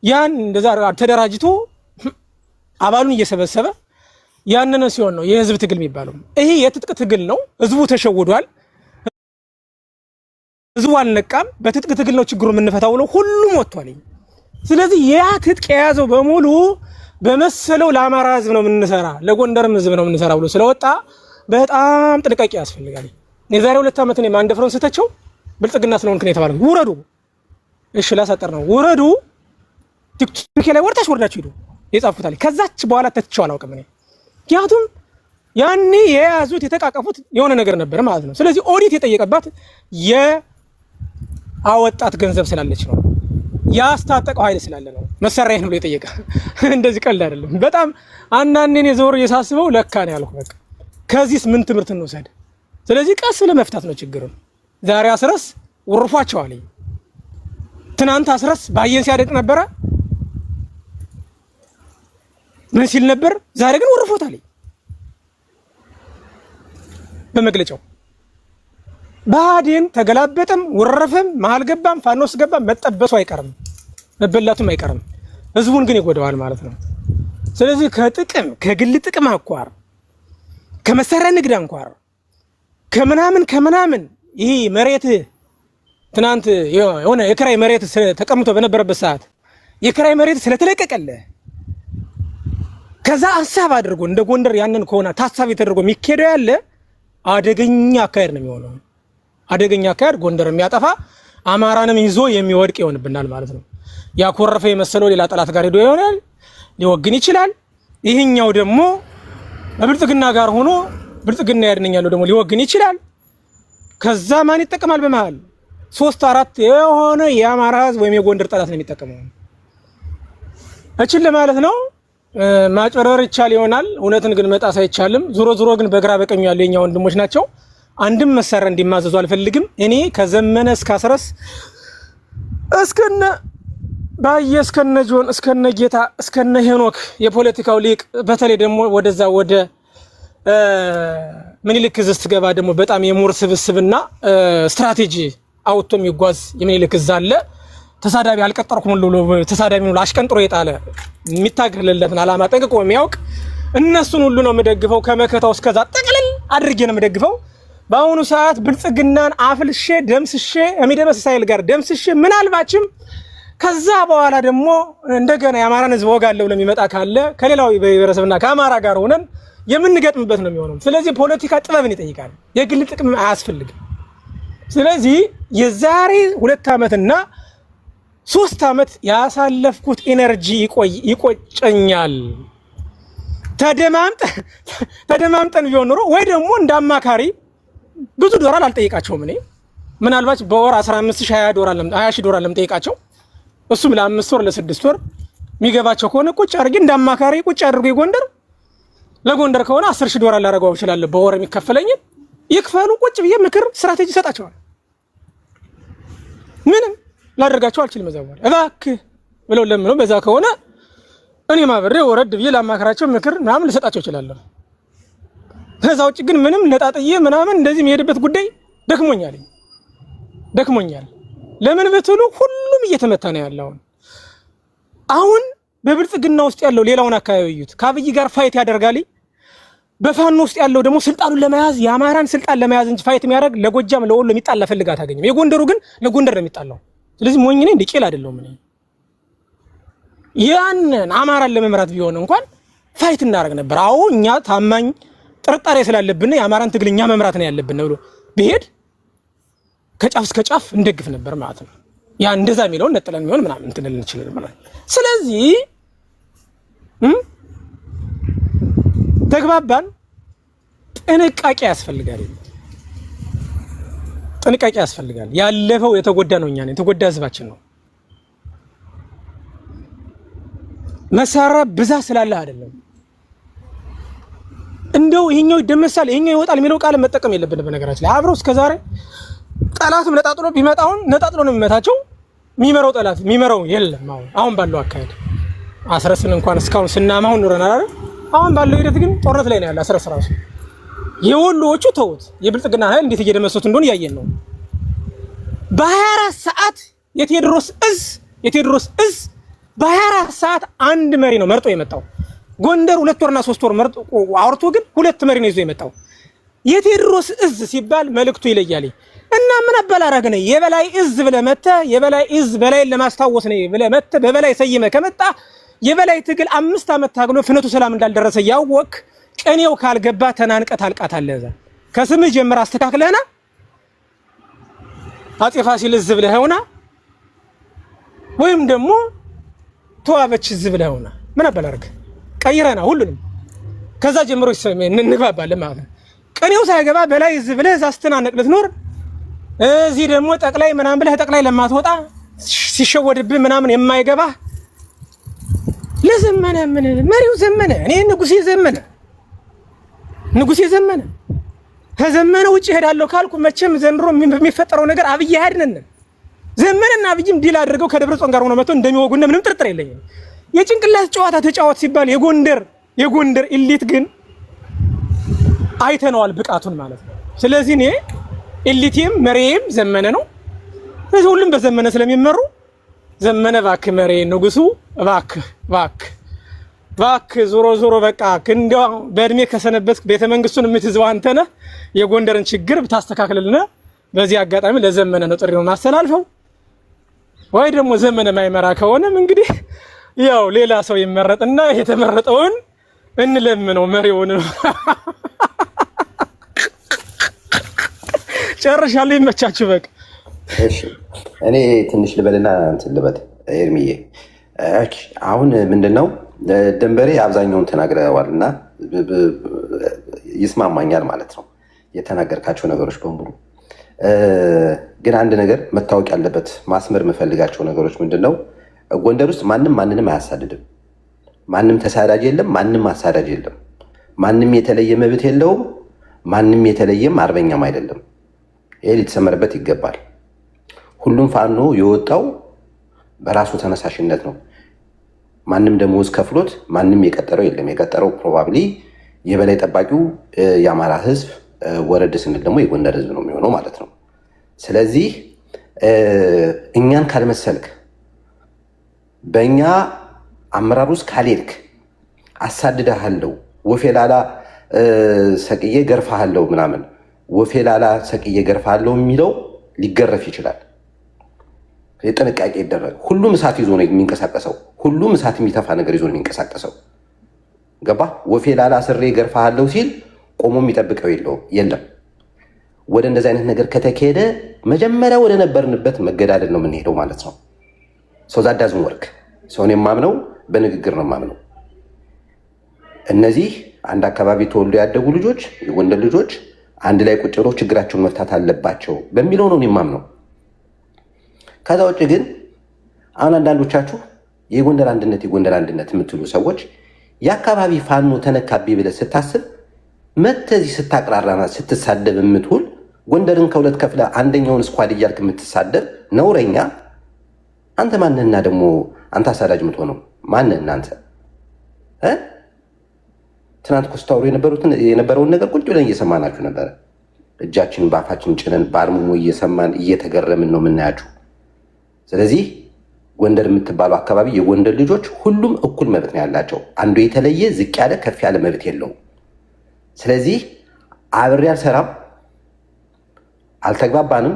ያን እንደዛ ተደራጅቶ አባሉን እየሰበሰበ ያንን ሲሆን ነው የህዝብ ትግል የሚባለው። ይሄ የትጥቅ ትግል ነው። ህዝቡ ተሸውዷል። ህዝቡ አልነቃም። በትጥቅ ትግል ነው ችግሩ የምንፈታው ብሎ ሁሉም ወጥቷል። ስለዚህ ያ ትጥቅ የያዘው በሙሉ በመሰለው ለአማራ ህዝብ ነው የምንሰራ፣ ለጎንደርም ህዝብ ነው የምንሰራ ብሎ ስለወጣ በጣም ጥንቃቄ ያስፈልጋል። የዛሬ 2 ዓመት ነው ማንደፍረን ስተቸው ብልጽግና ስለሆንክ ነው የተባለው። ውረዱ፣ እሺ ላሳጠር ነው ውረዱ፣ ቲክቶክ ላይ ወርዳችሁ ሂዱ የጻፍኩታል። ከዛች በኋላ ተትቼው አላውቅም እኔ። ምክንያቱም ያኔ የያዙት የተቃቀፉት የሆነ ነገር ነበር ማለት ነው። ስለዚህ ኦዲት የጠየቀባት የአወጣት ገንዘብ ስላለች ነው፣ ያስታጠቀው ኃይል ስላለ ነው። መሳሪያ ነው የጠየቀ እንደዚህ ቀልድ አይደለም። በጣም አንዳንዴ እኔ ዞር እየሳስበው ለካ ነው ያልኩ። በቃ ከዚህስ ምን ትምህርት እንውሰድ? ስለዚህ ቀስ ለመፍታት ነው ችግሩን። ዛሬ አስረስ ወርፏቸዋል። ትናንት አስረስ ባየን ሲያደቅ ነበረ፣ ምን ሲል ነበር? ዛሬ ግን ወርፎታል በመግለጫው። ባዴን ተገላበጠም ወረፈም መሀል ገባም ፋኖስ ገባም መጠበሱ አይቀርም፣ መበላቱም አይቀርም። ህዝቡን ግን ይጎዳዋል ማለት ነው። ስለዚህ ከግል ጥቅም አኳር ከመሳሪያ ንግድ አንኳር ከምናምን ይሄ መሬት ትናንት የሆነ የክራይ መሬት ተቀምጦ በነበረበት ሰዓት የክራይ መሬት ስለተለቀቀልህ ከዛ ሐሳብ አድርጎ እንደ ጎንደር ያንን ከሆነ ታሳቢ ተደርጎ የሚካሄደው ያለ አደገኛ አካሄድ ነው የሚሆነው። አደገኛ አካሄድ ጎንደር የሚያጠፋ አማራንም ይዞ የሚወድቅ ይሆንብናል ማለት ነው። ያኮረፈ የመሰለው ሌላ ጠላት ጋር ሄዶ ይሆናል ሊወግን ይችላል። ይሄኛው ደግሞ በብልጽግና ጋር ሆኖ ብልጽግና ያድነኛለው ደግሞ ሊወግን ይችላል። ከዛ ማን ይጠቀማል? በመሃል 3-4 የሆነ የአማራ ህዝብ ወይም የጎንደር ጠላት ነው የሚጠቀመው። እችል ለማለት ነው። ማጭበርበር ይቻል ይሆናል፣ እውነትን ግን መጣስ አይቻልም። ዞሮ ግን በግራ በቀኝ ያሉ የኛ ወንድሞች ናቸው። አንድም መሳሪያ እንዲማዘዙ አልፈልግም። እኔ ከዘመነ እስከ አስረስ እስከነ ባየ እስከነ ጆን እስከነ ጌታ እስከነ ሄኖክ የፖለቲካው ሊቅ በተለይ ደግሞ ወደዛ ወደ ምኒልክ እዝ ስትገባ ደግሞ በጣም የሙር ስብስብና ስትራቴጂ አውጥቶ የሚጓዝ የምኒልክ እዝ አለ። ተሳዳቢ አልቀጠርኩም ብሎ ተሳዳቢ ነው አሽቀንጥሮ የጣለ የሚታገልለትን አላማ ጠንቅቆ የሚያውቅ እነሱን ሁሉ ነው የምደግፈው። ከመከታው እስከዛ ጠቅልል አድርጌ ነው የምደግፈው። በአሁኑ ሰዓት ብልጽግናን አፍልሼ ደምስሼ የሚደመስ ሳይል ጋር ደምስሼ ምናልባችም ከዛ በኋላ ደግሞ እንደገና የአማራን ህዝብ ወጋለሁ ለሚመጣ ካለ ከሌላው ብሔረሰብና ከአማራ ጋር ሆነን የምንገጥምበት ነው የሚሆነው። ስለዚህ ፖለቲካ ጥበብን ይጠይቃል፣ የግል ጥቅም አያስፈልግም። ስለዚህ የዛሬ 2 ዓመትና 3 ዓመት ያሳለፍኩት ኢነርጂ ይቆጨኛል። ተደማምጠን ቢሆን ኖሮ ወይ ደግሞ እንዳማካሪ ብዙ ዶላር አልጠይቃቸውም። እኔ ምናልባት በወር 15,000 20,000 ዶላር ለምጠይቃቸው እሱም ለ5 ወር ለ6 ወር የሚገባቸው ከሆነ ቁጭ አድርጌ እንዳማካሪ ቁጭ አድርጎ የጎንደር ለጎንደር ከሆነ 10,000 ዶላር ላደርገው እችላለሁ። በወር የሚከፈለኝ ይክፈሉ። ቁጭ ብዬ ምክር ስትራቴጂ ሰጣቸዋል። ምንም ላደርጋቸው አልችልም። መዛወር እባክህ ብለው ለምነው በዛ ከሆነ እኔ ማብሬ ወረድ ብዬ ላማከራቸው ምክር ምናምን ልሰጣቸው እችላለሁ። ከዛ ውጭ ግን ምንም ነጣጥዬ ምናምን እንደዚህ የሚሄድበት ጉዳይ ደክሞኛል። ለምን ብትሉ ሁሉም እየተመታ ነው ያለው። አሁን በብልጽግና ውስጥ ያለው ሌላውን አካባቢ እዩት። ከአብይ ጋር ፋይት ያደርጋል። በፋኖ ውስጥ ያለው ደግሞ ስልጣኑን ለመያዝ የአማራን ስልጣን ለመያዝ እንጂ ፋይት የሚያደርግ ለጎጃም ለወሎ የሚጣላ ፈልጋ አታገኝም። የጎንደሩ ግን ለጎንደር ነው የሚጣላው። ስለዚህ ሞኝ ነኝ ዲቄል አይደለሁም እኔ። ያንን አማራን ለመምራት ቢሆን እንኳን ፋይት እናደርግ ነበር። አዎ እኛ ታማኝ ጥርጣሬ ስላለብን የአማራን ትግል እኛ መምራት ነው ያለብን ብሎ ቢሄድ ከጫፍ እስከ ጫፍ እንደግፍ ነበር ማለት ነው። ያ እንደዛ የሚለውን ነጥለን የሚሆን ምናምን እንትን ልንል እንችላለን ማለት ነው። ስለዚህ ተግባባን። ጥንቃቄ ያስፈልጋል። ጥንቃቄ ያስፈልጋል። ያለፈው የተጎዳ ነው፣ እኛ ነን የተጎዳ ህዝባችን ነው። መሳሪያ ብዛት ስላለ አይደለም። እንደው ይሄኛው ይደመሳል ይሄኛው ይወጣል የሚለው ቃል መጠቀም የለብንም። በነገራችን ላይ አብረው እስከዛሬ ጠላትም ነጣጥሎ ቢመጣውን ነጣጥሎ ነው የሚመታቸው። የሚመራው ጠላት የሚመራው የለም። አሁን ባለው አካሄድ አስረስን እንኳን እስካሁን ስናማው ኑረናል አይደል? አሁን ባለው ሂደት ግን ጦርነት ላይ ነው ያለ አስረስ ራሱ። የወሎዎቹ ተውት፣ የብልጽግና ኃይል እንዴት እየደመሰቱ እንደሆነ ያየን ነው። በ24 ሰዓት የቴዎድሮስ እዝ በ24 ሰዓት አንድ መሪ ነው መርጦ የመጣው። ጎንደር 2 ወርና 3 ወር መርጦ አውርቶ ግን 2 መሪ ነው ይዞ የመጣው። የቴዎድሮስ እዝ ሲባል መልእክቱ ይለያል። እና ምን አበላረግ ነው የበላይ እዝ ብለህ መተህ የበላይ እዝ በላይን ለማስታወስ ነው ብለህ መተህ በበላይ ሰይመህ ከመጣ የበላይ ትግል 5 ዓመት ታግሎ ፍኖተ ሰላም እንዳልደረሰ ያወቅ ቀኔው ካልገባ ተናንቀት አልቃታለህ። እዛ ከስምህ ጀምር አስተካክለህና አፄ ፋሲል እዝ ብለህውና ወይም ደግሞ ተዋበች እዝ ብለህውና ምን አበላረግ ቀይረና ሁሉንም ከዛ ጀምሮ እንግባባለን ማለት ነው። ቀኔው ሳይገባ በላይ እዝ ብለህ እዛ አስተናነቅ ልትኖር እዚህ ደግሞ ጠቅላይ ምናምን ብለህ ጠቅላይ ለማትወጣ ሲሸወድብህ ምናምን የማይገባ ለዘመነ ምን መሪው ዘመነ እኔ ንጉሴ ዘመነ ከዘመነ ውጪ ሄዳለሁ ካልኩ መቼም ዘንድሮ የሚፈጠረው ነገር አብይ አይደነን። ዘመነና አብይም ዲል አድርገው ከደብረጽዮን ጋር ሆኖ መጥቶ እንደሚወጉና ምንም ጥርጥር የለኝም። የጭንቅላት ጨዋታ ተጫወት ሲባል የጎንደር ኢሊት ግን አይተነዋል ብቃቱን ማለት ነው። ስለዚህ እኔ ኢሊቲም መሪም ዘመነ ነው። ስለዚህ ሁሉም በዘመነ ስለሚመሩ ዘመነ እባክህ መሪ ንጉሱ እባክህ ዞሮ በቃ እንደው በእድሜ ከሰነበት ቤተ መንግስቱን የምትይዘው አንተ ነህ። የጎንደርን ችግር ብታስተካክልልና በዚህ አጋጣሚ ለዘመነ ነው ጥሪውን ማስተላልፈው። ወይ ደግሞ ዘመነ ማይመራ ከሆነም እንግዲህ ያው ሌላ ሰው ይመረጥና የተመረጠውን እንለምነው መሪውን። ጨርሻለሁ። ይመቻችሁ በቃ። እሺ እኔ ትንሽ ልበልና እንትን ልበል ኤርሚዬ። አሁን ምንድነው ደንበሬ አብዛኛውን ተናግረዋል እና ይስማማኛል ማለት ነው የተናገርካቸው ነገሮች በሙሉ። ግን አንድ ነገር መታወቅ ያለበት ማስመር የምፈልጋቸው ነገሮች ምንድነው፣ ጎንደር ውስጥ ማንም ማንንም አያሳድድም። ማንም ተሳዳጅ የለም፣ ማንም አሳዳጅ የለም። ማንም የተለየ መብት የለውም፣ ማንም የተለየም አርበኛም አይደለም። ይሄ ሊተሰመርበት ይገባል። ሁሉም ፋኖ የወጣው በራሱ ተነሳሽነት ነው። ማንም ደሞዝ ከፍሎት ማንም የቀጠረው የለም። የቀጠረው ፕሮባብሊ የበላይ ጠባቂው የአማራ ህዝብ፣ ወረድ ስንል ደግሞ የጎንደር ህዝብ ነው የሚሆነው ማለት ነው። ስለዚህ እኛን ካልመሰልክ፣ በእኛ አመራር ውስጥ ካልሄድክ አሳድዳሃለው፣ ወፌላላ ሰቅዬ ገርፋሃለው ምናምን፣ ወፌላላ ሰቅዬ ገርፋሃለው የሚለው ሊገረፍ ይችላል። የጥንቃቄ ይደረግ። ሁሉም እሳት ይዞ ነው የሚንቀሳቀሰው። ሁሉም እሳት የሚተፋ ነገር ይዞ ነው የሚንቀሳቀሰው። ገባ? ወፌላላ ስሬ ገርፋሃለው ሲል ቆሞ የሚጠብቀው የለም። ወደ እንደዚህ አይነት ነገር ከተካሄደ መጀመሪያ ወደ ነበርንበት መገዳደል ነው የምንሄደው ማለት ነው። ሰው ዛዳዝም ወርክ ሰውን የማምነው በንግግር ነው የማምነው። እነዚህ አንድ አካባቢ ተወልዶ ያደጉ ልጆች፣ የጎንደር ልጆች አንድ ላይ ቁጭ ብለው ችግራቸውን መፍታት አለባቸው በሚለው ነው የማምነው። ከዛ ውጭ ግን አሁን አንዳንዶቻችሁ የጎንደር አንድነት የምትሉ ሰዎች የአካባቢ ፋኖ ተነካቢ ብለህ ስታስብ መተዚህ ስታቅራራና ስትሳደብ የምትውል ጎንደርን ከሁለት ከፍለ አንደኛውን ስኳድ እያልክ የምትሳደብ ነውረኛ አንተ ማንህና ደግሞ አንተ አሳዳጅ የምትሆነው ማንህ እናንተ? ትናንት እኮ ስታወሩ የነበረውን ነገር ቁጭ ብለን እየሰማናችሁ ነበረ። እጃችንን በአፋችን ጭነን በአርምሞ እየሰማን እየተገረምን ነው የምናያችሁ። ስለዚህ ጎንደር የምትባለው አካባቢ የጎንደር ልጆች ሁሉም እኩል መብት ነው ያላቸው። አንዱ የተለየ ዝቅ ያለ ከፍ ያለ መብት የለውም። ስለዚህ አብሬ አልሰራም፣ አልተግባባንም፣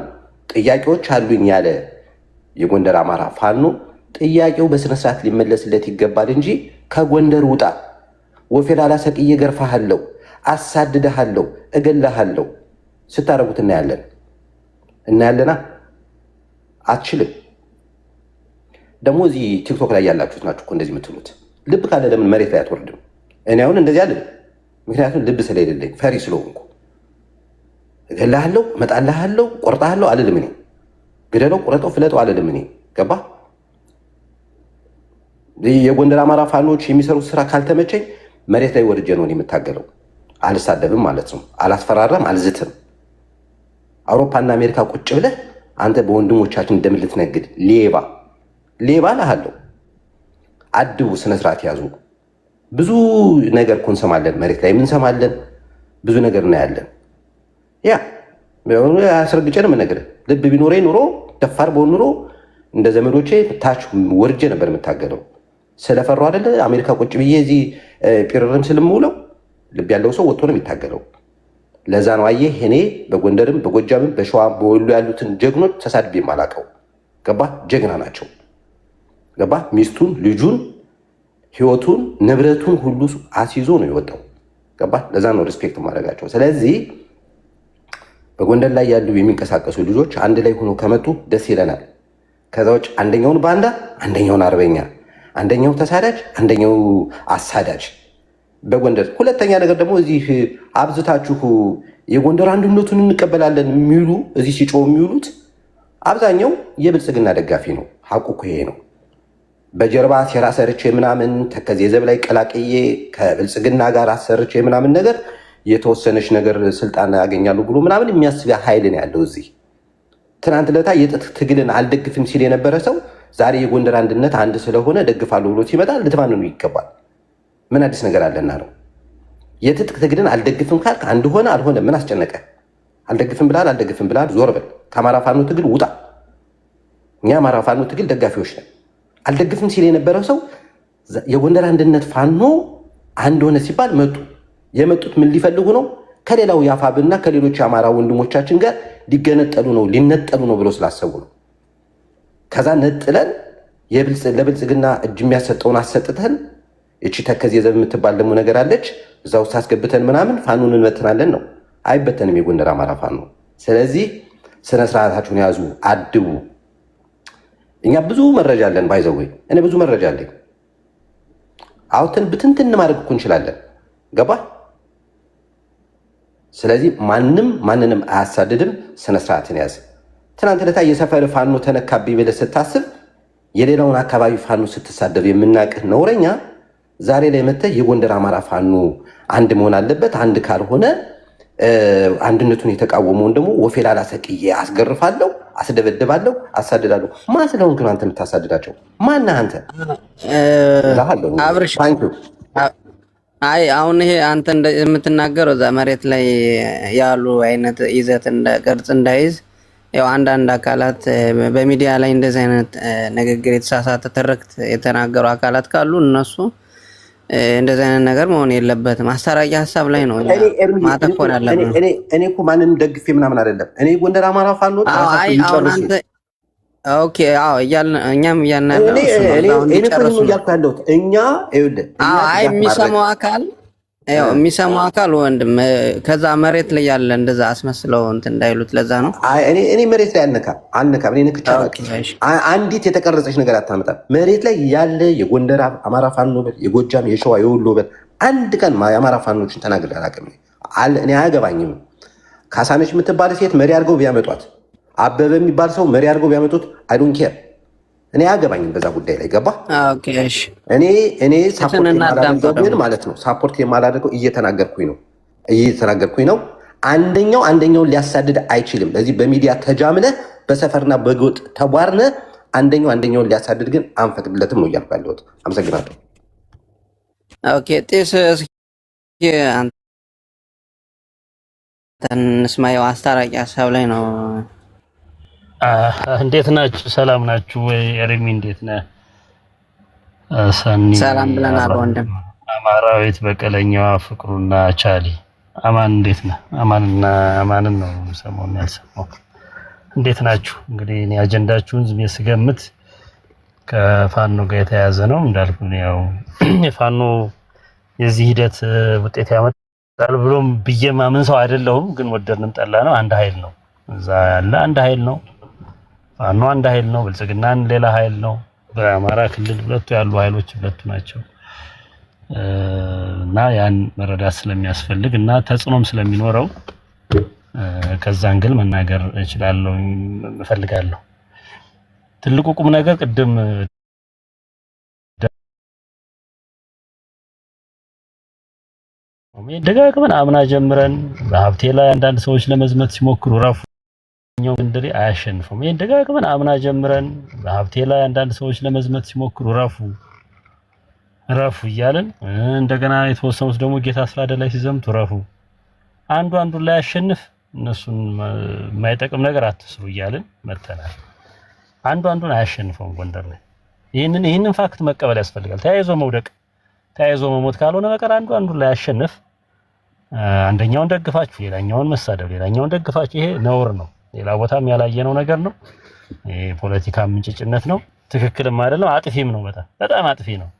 ጥያቄዎች አሉኝ ያለ የጎንደር አማራ ፋኖ ጥያቄው በስነስርዓት ሊመለስለት ይገባል እንጂ ከጎንደር ውጣ፣ ወፌላላ ሰቅዬ ገርፋሃለሁ፣ አሳድደሃለሁ፣ እገላሃለሁ ስታረጉት እናያለና አትችልም። ደግሞ እዚህ ቲክቶክ ላይ ያላችሁት ናችሁ እኮ እንደዚህ የምትሉት። ልብ ካለ ለምን መሬት ላይ አትወርድም? እኔ አሁን እንደዚህ አልልም፣ ምክንያቱም ልብ ስለሌለኝ ፈሪ ስለሆንኩ። እገላሃለሁ፣ እመጣልሃለሁ፣ ቆርጣሃለሁ አልልም። እኔ ግደለው፣ ቁረጠው፣ ፍለጠው አልልም። እኔ ገባ የጎንደር አማራ ፋኖች የሚሰሩት ስራ ካልተመቸኝ መሬት ላይ ወርጄ ነው የምታገለው። አልሳደብም ማለት ነው። አላስፈራራም፣ አልዝትም። አውሮፓና አሜሪካ ቁጭ ብለህ አንተ በወንድሞቻችን ደም ልትነግድ ሌባ እልሃለሁ። አድቡ፣ ስነስርዓት ያዙ። ብዙ ነገር እኮ እንሰማለን፣ መሬት ላይ እንሰማለን፣ ብዙ ነገር እናያለን። ያ አስረግጬ ነው የምነግርህ። ልብ ቢኖረኝ ኑሮ ደፋር በሆን ኑሮ እንደ ዘመዶቼ ታች ወርጄ ነበር የምታገለው። ስለፈሩ አይደለ አሜሪካ ቁጭ ብዬ እዚህ ፒረርም ስለምውለው። ልብ ያለው ሰው ወጥቶ ነው የሚታገለው። ለዛ ነው አየህ እኔ በጎንደርም በጎጃምም በሸዋ በወሎ ያሉትን ጀግኖች ተሳድቤ የማላውቀው። ገባ ጀግና ናቸው። ገባ ሚስቱን፣ ልጁን፣ ህይወቱን፣ ንብረቱን ሁሉ አስይዞ ነው የወጣው። ገባ ለዛ ነው ሪስፔክት ማድረጋቸው። ስለዚህ በጎንደር ላይ ያሉ የሚንቀሳቀሱ ልጆች አንድ ላይ ሆኖ ከመጡ ደስ ይለናል። ከዛ ውጭ አንደኛውን ባንዳ፣ አንደኛውን አርበኛ፣ አንደኛው ተሳዳጅ፣ አንደኛው አሳዳጅ በጎንደር። ሁለተኛ ነገር ደግሞ እዚህ አብዝታችሁ የጎንደር አንድነቱን እንቀበላለን የሚሉ እዚህ ሲጮው የሚውሉት አብዛኛው የብልጽግና ደጋፊ ነው። ሀቁ እኮ ይሄ ነው። በጀርባ ሴራ ሰርቼ ምናምን ተከዜ ዘብ ላይ ቀላቅዬ ከብልጽግና ጋር አሰርቼ ምናምን ነገር የተወሰነች ነገር ስልጣን ያገኛሉ ብሎ ምናምን የሚያስብ ኃይል ነው ያለው እዚህ። ትናንት ለታ የጥጥ ትግልን አልደግፍም ሲል የነበረ ሰው ዛሬ የጎንደር አንድነት አንድ ስለሆነ ደግፋለሁ ብሎ ሲመጣ ልትማንኑ ይገባል። ምን አዲስ ነገር አለና ነው? የትጥቅ ትግልን አልደግፍም ካልክ አንድ ሆነ አልሆነ ምን አስጨነቀ? አልደግፍም ብላል ዞር በል። ከአማራ ፋኖ ትግል ውጣ። እኛ አማራ ፋኖ ትግል ደጋፊዎች ነን። አልደግፍም ሲል የነበረው ሰው የጎንደር አንድነት ፋኖ አንድ ሆነ ሲባል መጡ። የመጡት ምን ሊፈልጉ ነው? ከሌላው የአፋብና ከሌሎች የአማራ ወንድሞቻችን ጋር ሊገነጠሉ ነው ሊነጠሉ ነው ብሎ ስላሰቡ ነው። ከዛ ነጥለን ለብልጽግና እጅ የሚያሰጠውን አሰጥተን እቺ ተከዜ ዘብ የምትባል ደግሞ ነገር አለች እዛ ውስጥ አስገብተን ምናምን ፋኖን እንበትናለን ነው። አይበተንም የጎንደር አማራ ፋኖ። ስለዚህ ስነስርዓታችሁን ያዙ፣ አድቡ። እኛ ብዙ መረጃ አለን። ባይዘዌ እኔ ብዙ መረጃ አለኝ። አውተን ብትንትን ማድረግ እኮ እንችላለን። ገባ? ስለዚህ ማንንም አያሳድድም። ስነስርዓትን ያዝ። ትናንት ለታ የሰፈር ፋኖ ተነካብኝ ብለህ ስታስብ የሌላውን አካባቢ ፋኖ ስትሳደብ የምናቅህ ነውረኛ ዛሬ ላይ መተህ የጎንደር አማራ ፋኖ አንድ መሆን አለበት፣ አንድ ካልሆነ አንድነቱን የተቃወመውን ደግሞ ወፌላላ ሰቅዬ አስገርፋለሁ፣ አስደበድባለሁ፣ አሳድዳለሁ። ማን ስለሆንክ ነው አንተ የምታሳድዳቸው? ማነህ አንተ? አብርሽ አይ አሁን ይሄ አንተ የምትናገረው እዛ መሬት ላይ ያሉ አይነት ይዘት ቅርጽ እንዳይዝ ያው አንዳንድ አካላት በሚዲያ ላይ እንደዚህ አይነት ንግግር የተሳሳተ ትርክት የተናገሩ አካላት ካሉ እነሱ እንደዚህ አይነት ነገር መሆን የለበትም። አስታራቂ ሀሳብ ላይ ነው ማተኮር ያለብን። እኔ እኮ ማንንም ደግፌ ምናምን አይደለም። እኔ ጎንደር አማራ ፋኖ ኦኬ አዎ እኛም እያልን ያለሁት እኛ የሚሰማው አካል ወንድም ከዛ መሬት ላይ ያለ እንደዛ አስመስለው እንትን እንዳይሉት ለዛ ነው። እኔ መሬት ላይ አልነካም። እኔ ንክቻ አንዲት የተቀረጸች ነገር አታመጣም። መሬት ላይ ያለ የጎንደር አማራ ፋኖ በት፣ የጎጃም፣ የሸዋ፣ የወሎ በት አንድ ቀን የአማራ ፋኖችን ተናግሬ አላውቅም። እኔ አያገባኝም። ካሳነች የምትባል ሴት መሪ አድርገው ቢያመጧት፣ አበበ የሚባል ሰው መሪ አድርገው ቢያመጡት አይ ዶንት ኬር። እኔ አያገባኝም በዛ ጉዳይ ላይ ገባ። እኔ ሳፖርት የማላደርገው ማለት ነው። ሳፖርት የማላደርገው እየተናገርኩኝ ነው። አንደኛውን ሊያሳድድ አይችልም። ለዚህ በሚዲያ ተጃምለ በሰፈርና በጎጥ ተቧርነ አንደኛውን ሊያሳድድ ግን አንፈቅድለትም ነው እያልኩ ያለሁት። አመሰግናለሁ። ኦኬ ጤስ እንስማየው አስታራቂ ሀሳብ ላይ ነው። እንዴት ናችሁ? ሰላም ናችሁ ወይ? ኤርሚ እንዴት ነህ? ሰኒ ሰላም ብለናል ወንድም። አማራዊት በቀለኛዋ ፍቅሩና ቻሊ አማን እንዴት ነህ? አማንና አማንን ነው ሰሞኑን ያልሰማው። እንዴት ናችሁ? እንግዲህ እኔ አጀንዳችሁን ዝም ስገምት ከፋኖ ጋር የተያያዘ ነው እንዳልኩ ያው የፋኖ የዚህ ሂደት ውጤት ያመጣል ብሎም ብዬ ማምን ሰው አይደለሁም። ግን ወደድንም ጠላ ነው አንድ ኃይል ነው እዛ ያለ አንድ ኃይል ነው። ፋኖ አንድ ኃይል ነው፣ ብልጽግናን ሌላ ኃይል ነው። በአማራ ክልል ሁለቱ ያሉ ኃይሎች ሁለቱ ናቸው እና ያን መረዳት ስለሚያስፈልግ እና ተጽዕኖም ስለሚኖረው ከዛ አንግል መናገር እችላለሁ እፈልጋለሁ። ትልቁ ቁም ነገር ቅድም ደጋግመን አምና ጀምረን በሀብቴ ላይ አንዳንድ ሰዎች ለመዝመት ሲሞክሩ ረፉኛው እንድሪ አያሸንፉም። ይሄን ደጋግመን አምና ጀምረን በሀብቴ ላይ አንዳንድ ሰዎች ለመዝመት ሲሞክሩ ረፉ እያለን እንደገና የተወሰኑት ደግሞ ጌታ አስራደ ላይ ሲዘምቱ ረፉ። አንዱን ላይ ያሸንፍ እነሱን የማይጠቅም ነገር አትስሩ እያለን መተናል። አንዱን አያሸንፈውም ጎንደር ላይ። ይህንን ፋክት መቀበል ያስፈልጋል። ተያይዞ መውደቅ ተያይዞ መሞት ካልሆነ በቀር አንዱን ላይ ያሸንፍ አንደኛውን ደግፋችሁ ሌላኛውን መሳደብ ሌላኛውን ደግፋችሁ ይሄ ነውር ነው። ሌላ ቦታም ያላየነው ነገር ነው። ይሄ ፖለቲካ ምንጭጭነት ነው። ትክክልም አይደለም። አጥፊም ነው። በጣም አጥፊ ነው።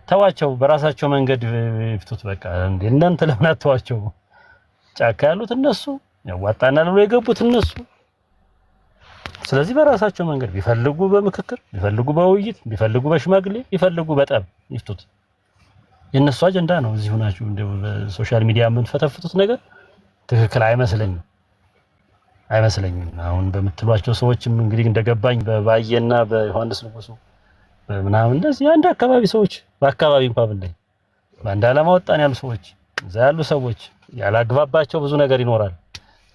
ተዋቸው፣ በራሳቸው መንገድ ይፍቱት። በቃ እናንተ ለምን አትተዋቸው? ጫካ ያሉት እነሱ ያዋጣናል ብሎ የገቡት እነሱ። ስለዚህ በራሳቸው መንገድ ቢፈልጉ በምክክር ቢፈልጉ በውይይት ቢፈልጉ በሽማግሌ ቢፈልጉ በጣም ይፍቱት። የነሱ አጀንዳ ነው። እዚሁ ናችሁ እንደው በሶሻል ሚዲያ የምትፈተፍቱት ነገር ትክክል አይመስለኝም። አሁን በምትሏቸው ሰዎችም እንግዲህ እንደገባኝ በባየና በዮሐንስ ንጉሱ ምናምን እንደዚህ አንድ አካባቢ ሰዎች በአካባቢ እንኳን ብንለኝ በአንድ ዓላማ ወጣን ያሉ ሰዎች እዛ ያሉ ሰዎች ያላግባባቸው ብዙ ነገር ይኖራል።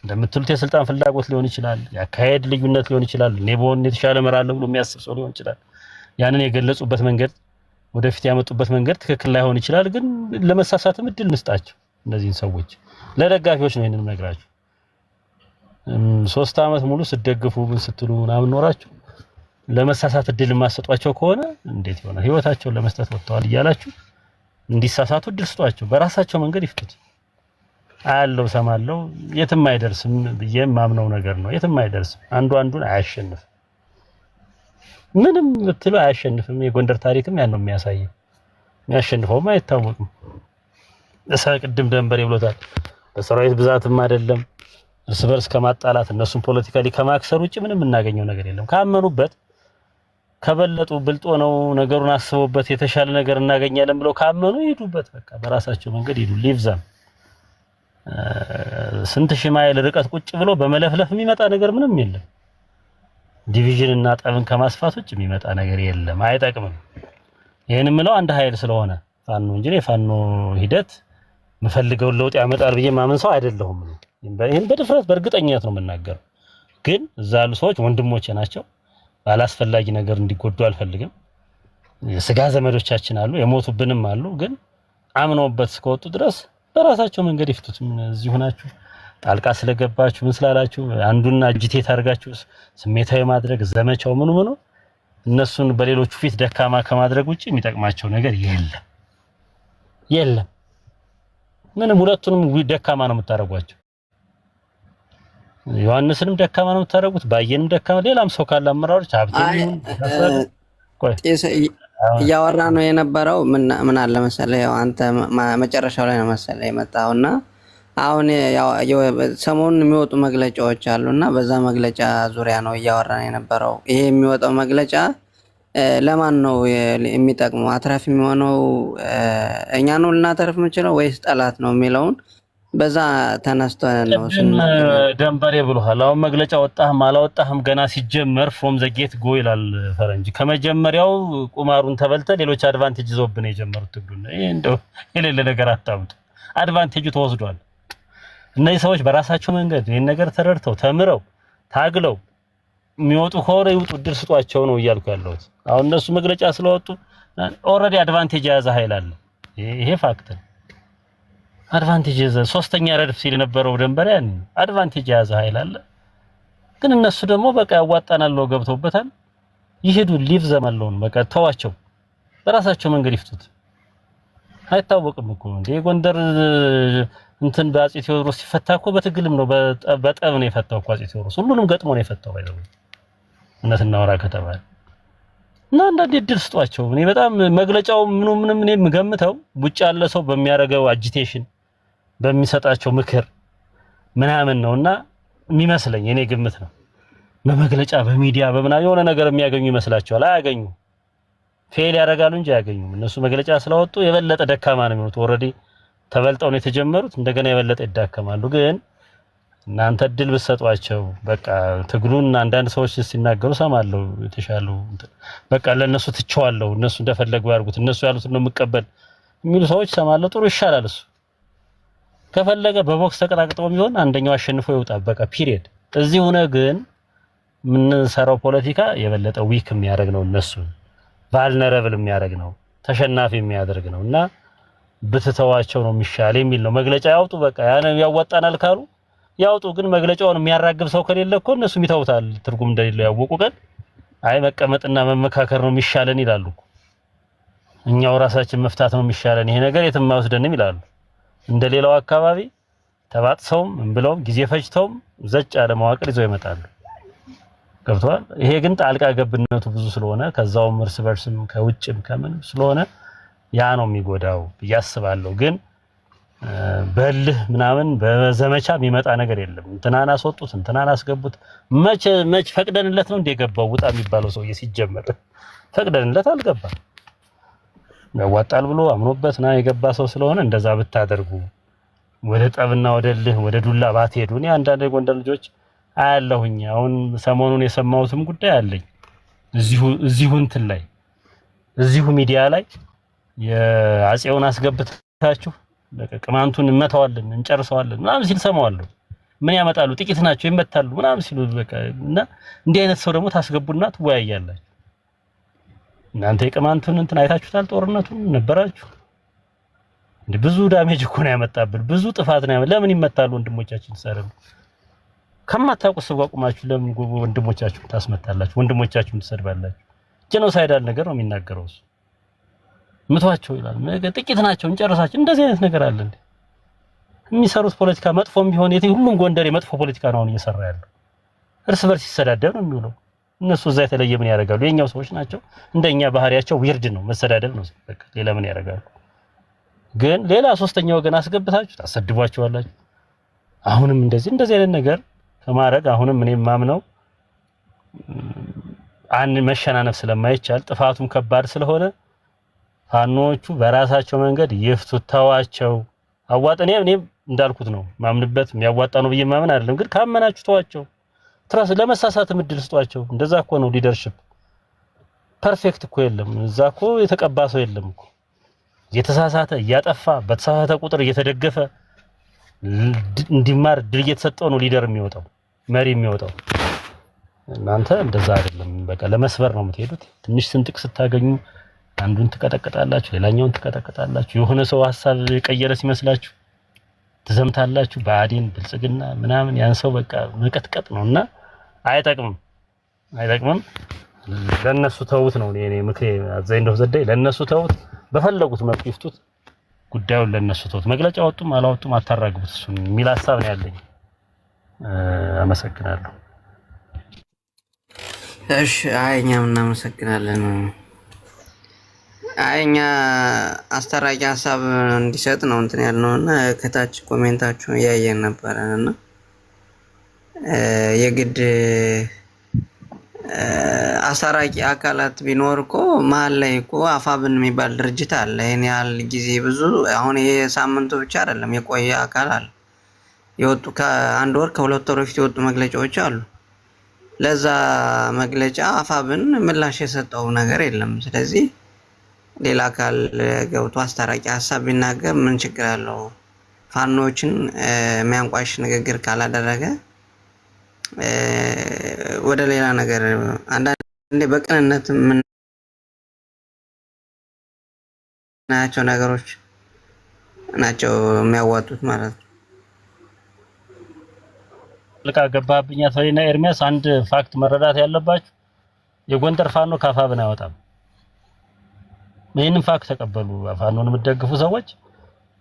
እንደምትሉት የስልጣን ፍላጎት ሊሆን ይችላል፣ ያካሄድ ልዩነት ሊሆን ይችላል፣ ኔቦን የተሻለ መራለሁ ብሎ የሚያስብ ሰው ሊሆን ይችላል። ያንን የገለጹበት መንገድ ወደፊት ያመጡበት መንገድ ትክክል ላይሆን ይችላል። ግን ለመሳሳትም እድል እንስጣቸው። እነዚህን ሰዎች ለደጋፊዎች ነው ይሄንን ነግራችሁ 3 ዓመት ሙሉ ስትደግፉ ምን ስትሉ ምናምን ኖራችሁ ለመሳሳት እድል የማሰጧቸው ከሆነ እንዴት ይሆናል? ህይወታቸውን ለመስጠት ወጥተዋል እያላችሁ እንዲሳሳቱ እድል ስጧቸው። በራሳቸው መንገድ ይፍቱት። አያለው ሰማለው የትም አይደርስም ብዬ ማምነው ነገር ነው። የትም አይደርስም። አንዱን አያሸንፍ ምንም ብትሉ አያሸንፍም። የጎንደር ታሪክም ያን ነው የሚያሳየው። የሚያሸንፈውም አይታወቅም። ቅድም ደንበሬ ብሎታል። በሰራዊት ብዛትም አይደለም እርስ በርስ ከማጣላት እነሱን ፖለቲካሊ ከማክሰር ውጪ ምንም እናገኘው ነገር የለም። ካመኑበት ከበለጡ ብልጦ ነው ነገሩን አስበውበት የተሻለ ነገር እናገኛለን ብለው ካመኑ ይሄዱበት። በቃ በራሳቸው መንገድ ይሄዱ። ሊቭዛም ስንት ሺህ ማይል ርቀት ቁጭ ብሎ በመለፍለፍ የሚመጣ ነገር ምንም የለም። ዲቪዥን እና ጠብን ከማስፋት ውጭ የሚመጣ ነገር የለም። አይጠቅምም። ይሄን የምለው አንድ ኃይል ስለሆነ ፋኖ እንጂ የፋኖ ሂደት የምፈልገውን ለውጥ ያመጣል ብዬ ማመን ሰው አይደለሁም። ይሄን በድፍረት በእርግጠኝነት ነው የምናገረው። ግን እዛ ያሉ ሰዎች ወንድሞቼ ናቸው። ባላስፈላጊ ነገር እንዲጎዱ አልፈልግም። የስጋ ዘመዶቻችን አሉ፣ የሞቱብንም አሉ። ግን አምነውበት እስከወጡ ድረስ በራሳቸው መንገድ ይፍቱት። እዚሁ ናችሁ ጣልቃ ስለገባችሁ ምን ስላላችሁ አንዱና አጂቴት አድርጋችሁ ስሜታዊ ማድረግ ዘመቻው ምኑ እነሱን በሌሎቹ ፊት ደካማ ከማድረግ ውጪ የሚጠቅማቸው ነገር የለም። ምንም ሁለቱንም ደካማ ነው የምታደርጓቸው። ዮሐንስንም ደካማ ነው የምታደርጉት፣ ባየንም ደካማ፣ ሌላም ሰው ካለ አመራሮች ሀብቴን እያወራ ነው የነበረው። ምን አለ መሰለህ ያው አንተ መጨረሻው ላይ ነው መሰለህ የመጣውና አሁን ሰሞኑን የሚወጡ መግለጫዎች አሉና በዛ መግለጫ ዙሪያ ነው እያወራን የነበረው። ይሄ የሚወጣው መግለጫ ለማን ነው የሚጠቅመው? አትራፊ የሚሆነው እኛ ነው ልናተርፍ የምንችለው ወይስ ጠላት ነው የሚለውን በዛ ተነስተን ነው ደንበሬ ብሎሃል። አሁን መግለጫ ወጣህም አላወጣህም ገና ሲጀመር ፍሮም ዘ ጌት ጎ ይላል ፈረንጅ። ከመጀመሪያው ቁማሩን ተበልተ ሌሎች አድቫንቴጅ ይዘውብን የጀመሩት ትግሉን ይሄ እንደው የሌለ ነገር አታምጡ። አድቫንቴጁ ተወስዷል። እነዚህ ሰዎች በራሳቸው መንገድ ይሄን ነገር ተረድተው ተምረው ታግለው የሚወጡ ከሆነ ይውጡ፣ እድል ስጧቸው ነው እያልኩ ያለሁት። አሁን እነሱ መግለጫ ስለወጡ ኦልሬዲ አድቫንቴጅ የያዘ ኃይል አለ። ይሄ ፋክት ነው። አድቫንቴጅ የያዘ ሶስተኛ ረድፍ ሲል የነበረው ደንበሪያን አድቫንቴጅ የያዘ ኃይል አለ። ግን እነሱ ደግሞ በቃ ያዋጣናል ነው ገብተውበታል። ይሄዱ ሊቭ ዘመለውን በቃ ተዋቸው፣ በራሳቸው መንገድ ይፍቱት። አይታወቅም እኮ እንዴ ጎንደር እንትን በአፄ ቴዎድሮስ ሲፈታ እኮ በትግልም ነው በጠብ ነው የፈታው እኮ አፄ ቴዎድሮስ ሁሉንም ገጥሞ ነው የፈታው ባይዘው እነትና ወራ ከተባለ እና አንዳንዴ እድል ስጧቸው። እኔ በጣም መግለጫው ምንም እኔ የምገምተው ውጭ ያለ ሰው በሚያደርገው አጂቴሽን በሚሰጣቸው ምክር ምናምን ነውና የሚመስለኝ እኔ ግምት ነው። በመግለጫ በሚዲያ በመና የሆነ ነገር የሚያገኙ ይመስላቸዋል። አያገኙ ፌል ያደርጋሉ እንጂ አያገኙም። እነሱ መግለጫ ስለወጡ የበለጠ ደካማ ነው የሚሆኑት። ኦሬዲ ተበልጠው ነው የተጀመሩት። እንደገና የበለጠ ይዳከማሉ። ግን እናንተ እድል ብትሰጧቸው በቃ ትግሉን አንዳንድ ሰዎች ሲናገሩ ሰማለሁ የተሻሉ በቃ ለነሱ ትቸዋለሁ እነሱ እንደፈለጉ ያርጉት እነሱ ያሉት ነው የምቀበል የሚሉ ሰዎች ሰማለሁ። ጥሩ ይሻላል። እሱ ከፈለገ በቦክስ ተቀጣቅጠው ቢሆን አንደኛው አሸንፎ ይወጣ በቃ ፒሪየድ። እዚህ ሆነ ግን ምን ሰራው ፖለቲካ የበለጠ ዊክ የሚያደርግ ነው እነሱ ቫልነረብል የሚያደርግ ነው ተሸናፊ የሚያደርግ ነውና ብትተዋቸው ነው የሚሻል የሚል ነው። መግለጫ ያውጡ በቃ ያወጣናል ካሉ ያውጡ። ግን መግለጫውን የሚያራግብ ሰው ከሌለ እኮ እነሱ ይተውታል። ትርጉም እንደሌለው ያወቁ ቀን አይ መቀመጥና መመካከር ነው የሚሻለን ይላሉ። እኛው ራሳችን መፍታት ነው የሚሻለን ይሄ ነገር የትም አይወስደንም ይላሉ። እንደሌላው አካባቢ ተባጥሰውም እንብለውም ጊዜ ፈጅተውም ዘጭ ያለ መዋቅር ይዘው ይመጣሉ። ገብቷል። ይሄ ግን ጣልቃ ገብነቱ ብዙ ስለሆነ ከዛውም እርስ በርስም ከውጭም ከምን ስለሆነ ያ ነው የሚጎዳው ያስባለሁ። ግን በልህ ምናምን በዘመቻ የሚመጣ ነገር የለም። እንትናን አስወጡት እንትናን አስገቡት መች ፈቅደንለት ነው እንደገባው ውጣ የሚባለው ሰውዬ ሲጀመር ፈቅደንለት አልገባም። ያዋጣል ብሎ አምኖበት ና የገባ ሰው ስለሆነ እንደዛ ብታደርጉ ወደ ጠብና ወደ ልህ ወደ ዱላ ባትሄዱ። እኔ አንዳንድ የጎንደር ልጆች አያለሁኝ። አሁን ሰሞኑን የሰማሁትም ጉዳይ አለኝ እዚሁ እንትን ላይ እዚሁ ሚዲያ ላይ የአፄውን አስገብታችሁ በቃ ቅማንቱን እንመታዋለን እንጨርሰዋለን ምናምን ሲል ሰማዋለሁ። ምን ያመጣሉ ጥቂት ናቸው ይመታሉ ምናምን ሲሉ በቃ እና እንዲህ አይነት ሰው ደግሞ ታስገቡና ትወያያላችሁ። እናንተ የቅማንቱን እንትን አይታችሁታል? ጦርነቱን ነበራችሁ እንዴ? ብዙ ዳሜጅ እኮ ነው ያመጣብን፣ ብዙ ጥፋት ነው። ለምን ይመታሉ ወንድሞቻችን? ሰረም ከማታውቁት ሰው አቁማችሁ ለምን ወንድሞቻችሁን ታስመታላችሁ? ወንድሞቻችሁን ትሰድባላችሁ? ጄኖሳይዳል ነገር ነው የሚናገረው እሱ። ምቷቸው ይላል ጥቂት ናቸው እንጨርሳቸው። እንደዚህ አይነት ነገር አለ እንዴ? የሚሰሩት ፖለቲካ መጥፎም ቢሆን ሁሉም ጎንደር የመጥፎ ፖለቲካ ነው እየሰራ ያለው። እርስ በርስ ሲሰዳደብ ነው የሚውለው። እነሱ እዛ የተለየ ምን ያደርጋሉ? የኛው ሰዎች ናቸው። እንደኛ ባህሪያቸው ዊርድ ነው መሰዳደብ ነው በቃ። ሌላ ምን ያደርጋሉ? ግን ሌላ ሶስተኛ ወገን አስገብታችሁ ታሰድቧቸዋላችሁ። አሁንም እንደዚህ አይነት ነገር ከማድረግ አሁንም እኔ ማምነው አንድ መሸናነፍ ስለማይቻል ጥፋቱም ከባድ ስለሆነ ፋኖቹ በራሳቸው መንገድ ይፍቱት፣ ተዋቸው። አዋጣኔ እኔም እንዳልኩት ነው ማምንበት የሚያዋጣ ነው ብዬ ማመን አይደለም። ግን ካመናችሁ ተዋቸው። ትራስ ለመሳሳት እድል ስጧቸው። እንደዛ እኮ ነው ሊደርሺፕ። ፐርፌክት እኮ የለም እዛ እኮ የተቀባ ሰው የለም እኮ። የተሳሳተ እያጠፋ በተሳሳተ ቁጥር እየተደገፈ እንዲማር ድል እየተሰጠው ነው ሊደር የሚወጣው መሪ የሚወጣው። እናንተ እንደዛ አይደለም። በቃ ለመስበር ነው የምትሄዱት። ትንሽ ስንጥቅ ስታገኙ አንዱን ትቀጠቅጣላችሁ፣ ሌላኛውን ትቀጠቅጣላችሁ። የሆነ ሰው ሐሳብ የቀየረ ሲመስላችሁ ትዘምታላችሁ። ብአዴን ብልጽግና ምናምን ያን ሰው በቃ መቀጥቀጥ ነውና አይጠቅምም። ለነሱ ተውት ነው እኔ ምክሬ። አዛኝ እንደው ዘዳይ ለነሱ ተውት፣ በፈለጉት መልኩ ይፍቱት ጉዳዩን። ለነሱ ተውት። መግለጫ ወጡም አላወጡም አታራግቡት። እሱ የሚል ሐሳብ ነው ያለኝ። አመሰግናለሁ። እሺ እኛም እናመሰግናለን። እኛ አስተራቂ ሀሳብ እንዲሰጥ ነው እንትን ያልነውና ከታች ኮሜንታችሁን እያየን ነበረና የግድ አስተራቂ አካላት ቢኖር እኮ መሀል ላይ እኮ አፋብን የሚባል ድርጅት አለ። ይሄን ያህል ጊዜ ብዙ አሁን ይሄ ሳምንቱ ብቻ አይደለም የቆየ አካል አለ። የወጡ ከአንድ ወር ከሁለት ወር በፊት የወጡ መግለጫዎች አሉ። ለዛ መግለጫ አፋብን ምላሽ የሰጠው ነገር የለም። ስለዚህ ሌላ አካል ገብቶ አስተራቂ ሀሳብ ቢናገር ምን ችግር አለው? ፋኖችን የሚያንቋሽ ንግግር ካላደረገ ወደ ሌላ ነገር አንዳንዴ በቅንነት የምናያቸው ነገሮች ናቸው የሚያዋጡት ማለት ነው። ልካ ገባብኛ ሰውና ኤርሚያስ አንድ ፋክት መረዳት ያለባችሁ የጎንደር ፋኖ ካፋብን አይወጣም። ይሄንን ፋክት ተቀበሉ። ፋኖን የምትደግፉ ሰዎች